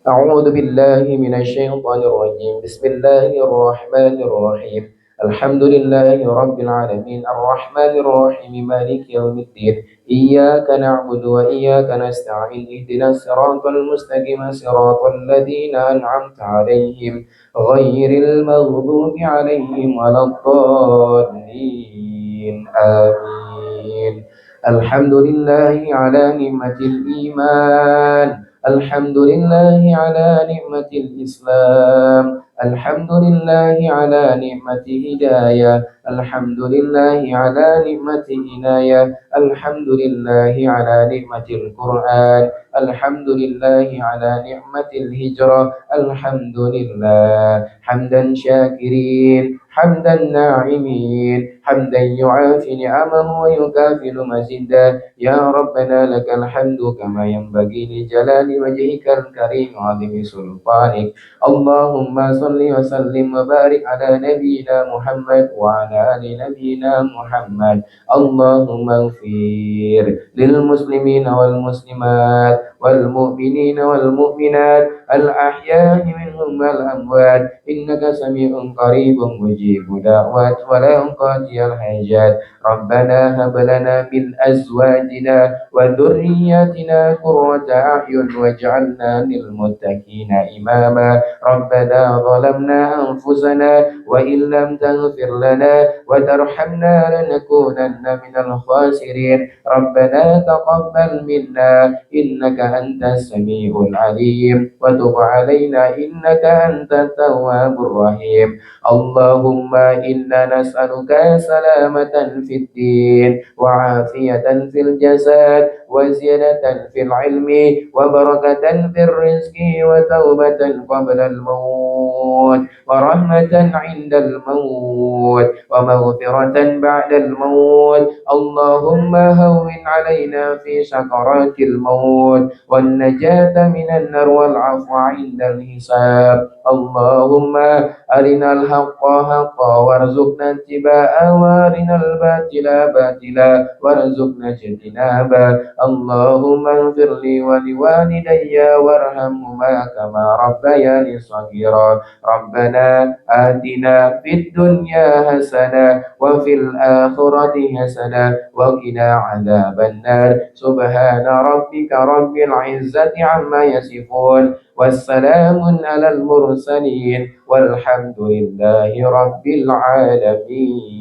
A'udzu billahi minasyaitonir rajim. Bismillahirrahmanirrahim. Alhamdulillahi rabbil alamin arrahmanir rahim maliki yaumiddin. Iyyaka na'budu wa iyyaka nasta'in. Ihdinas siratal mustaqim siratal ladzina an'amta 'alaihim ghairil maghdubi 'alaihim waladdallin. Amin. Alhamdulillahi ala ni'matil iman. Alhamdulillahi ala ni'matil Islam. Alhamdulillahi ala ni'mati hidayah. Alhamdulillahi ala ni'mati inayah. Alhamdulillahi ala ni'matil Qur'an. Alhamdulillahi ala ni'matil hijrah. Alhamdulillah. Hamdan syakirin, hamdan na'imin, hamdan yu'afi ni'amahu wa yukafilu mazidah. Ya Rabbana lakal hamdu kama yanbaghi li jalali wajhikal karim wa 'azimi sultanik. Allahumma salli wa sallim wa barik ala nabiyyina Muhammad wa ala ali nabiyyina Muhammad. Allahumma ighfir lil muslimina wal muslimat wal mu'minina wal mu'minat al ahya'i minhum wal amwat innaka sami'un qaribun mujibud da'wat wa la qadiyal hajat. Rabbana hab lana min azwajina wa dhurriyyatina qurrata a'yun waj'alna lil muttaqina imama. Rabbana zalamna anfusana wa in lam taghfir lana wa tarhamna lanakunanna minal khasirin. Rabbana taqabbal minna innaka antas samiul alim wa tub alaina innaka antat tawwabur rahim. Allahumma inna nas'aluka salamatan fid din wa afiyatan fil jasad wa ziyadatan fil ilmi wa barakatan fil rizqi wa taubatan qabla al maut wa rahmatan 'inda al maut wa maghfiratan ba'da al maut. Allahumma hawwin 'alaina fi sakaratil maut wan najata minan nar wal 'afwa 'inda al hisab. Allahumma arinal haqqa haqqa warzuqna ittiba'a wa arinal batila batila warzuqna ijtinaba. Allahumma ighfir li wa liwalidayya warhamhuma kama rabbayani shaghira. Rabbana atina fid dunya hasanah wa fil akhirati hasanah wa qina adzaban nar. Subhana rabbika rabbil izzati amma yasifun wassalamun alal mursalin walhamdulillahi rabbil alamin.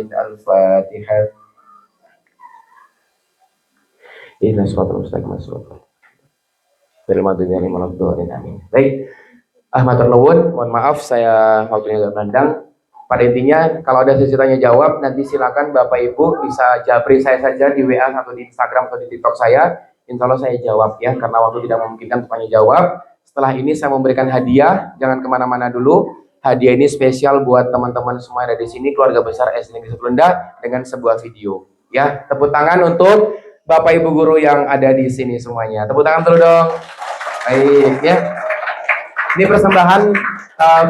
Al-Fatihah. Inna suratul mustaqim suratul Bilmadunya limanabdurin amin. Baik, Ahmad Nuwun, mohon maaf saya waktunya agak panjang. Pada intinya kalau ada sesi tanya jawab nanti silakan Bapak Ibu bisa japri saya saja di WA atau di Instagram atau di TikTok saya. Insya Allah saya jawab ya, karena waktu tidak memungkinkan untuk tanya jawab. Setelah ini saya memberikan hadiah, jangan kemana-mana dulu. Hadiah ini spesial buat teman-teman semua yang ada di sini, keluarga besar SD Negeri Sebelenda, dengan sebuah video. Ya, tepuk tangan untuk Bapak Ibu guru yang ada di sini semuanya. Tepuk tangan dulu dong. Baik ya. Ini persembahan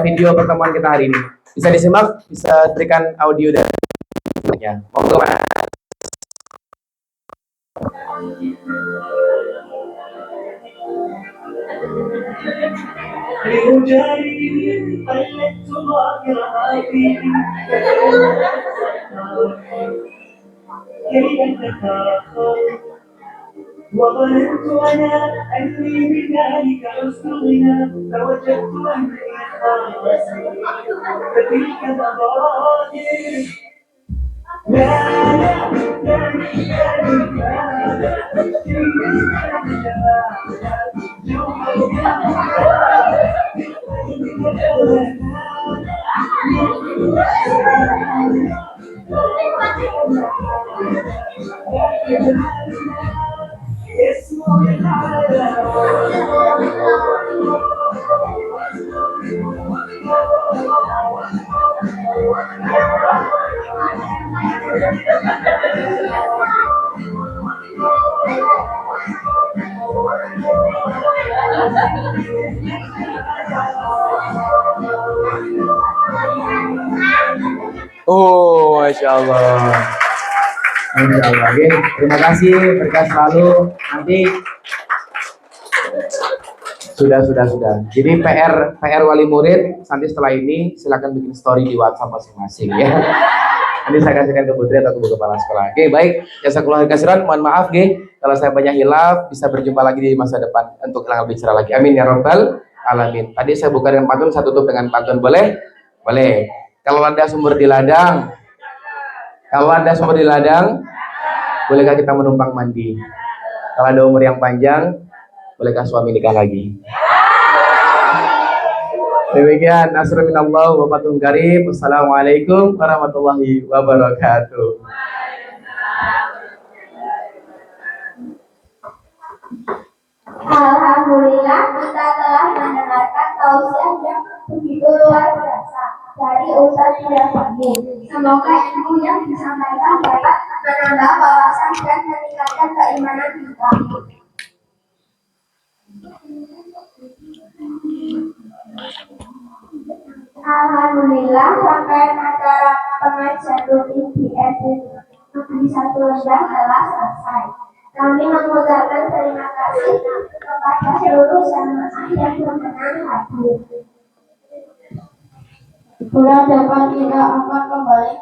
video pertemuan kita hari ini. Bisa disimak, bisa berikan audio dan ya. Monggo Mas. وظننت أنا أني بذلك حسن غنى فوجدت أني خالصي فتلك نظراتي لا لا لا اسمه Oh, Masya Allah. Masya Allah. Oke, terima kasih, berkah selalu. Nanti sudah. Jadi PR wali murid nanti setelah ini silakan bikin story di WhatsApp masing-masing ya. Nanti saya kasihkan ke putri atau ke kepala sekolah. Oke, baik. Jazakallahu khairan. Mohon maaf, kalau saya banyak hilaf, bisa berjumpa lagi di masa depan untuk lebih bicara lagi. Amin ya rabbal alamin. Tadi saya buka dengan pantun, saya tutup dengan pantun, boleh? Boleh. Kalau ada sumber di ladang, bolehkah kita menumpang mandi? Kalau ada umur yang panjang, bolehkah suami nikah lagi? Demikian, nasrul minallah wa fathun karim. Wassalamualaikum warahmatullahi wabarakatuh. Alhamdulillah kita telah mendengarkan tausiah yang begitu luar biasa dari Ustaz Syafaqi. Semoga ilmu yang disampaikan dapat menambah wawasan dan meningkatkan keimanan kita. Alhamdulillah rangkaian acara pengajian rutin di SD Negeri 1 Lembang telah selesai. Kami mengucapkan terima kasih kepada seluruh jamaah yang berkenan hadir. Bulan depan kita akan kembali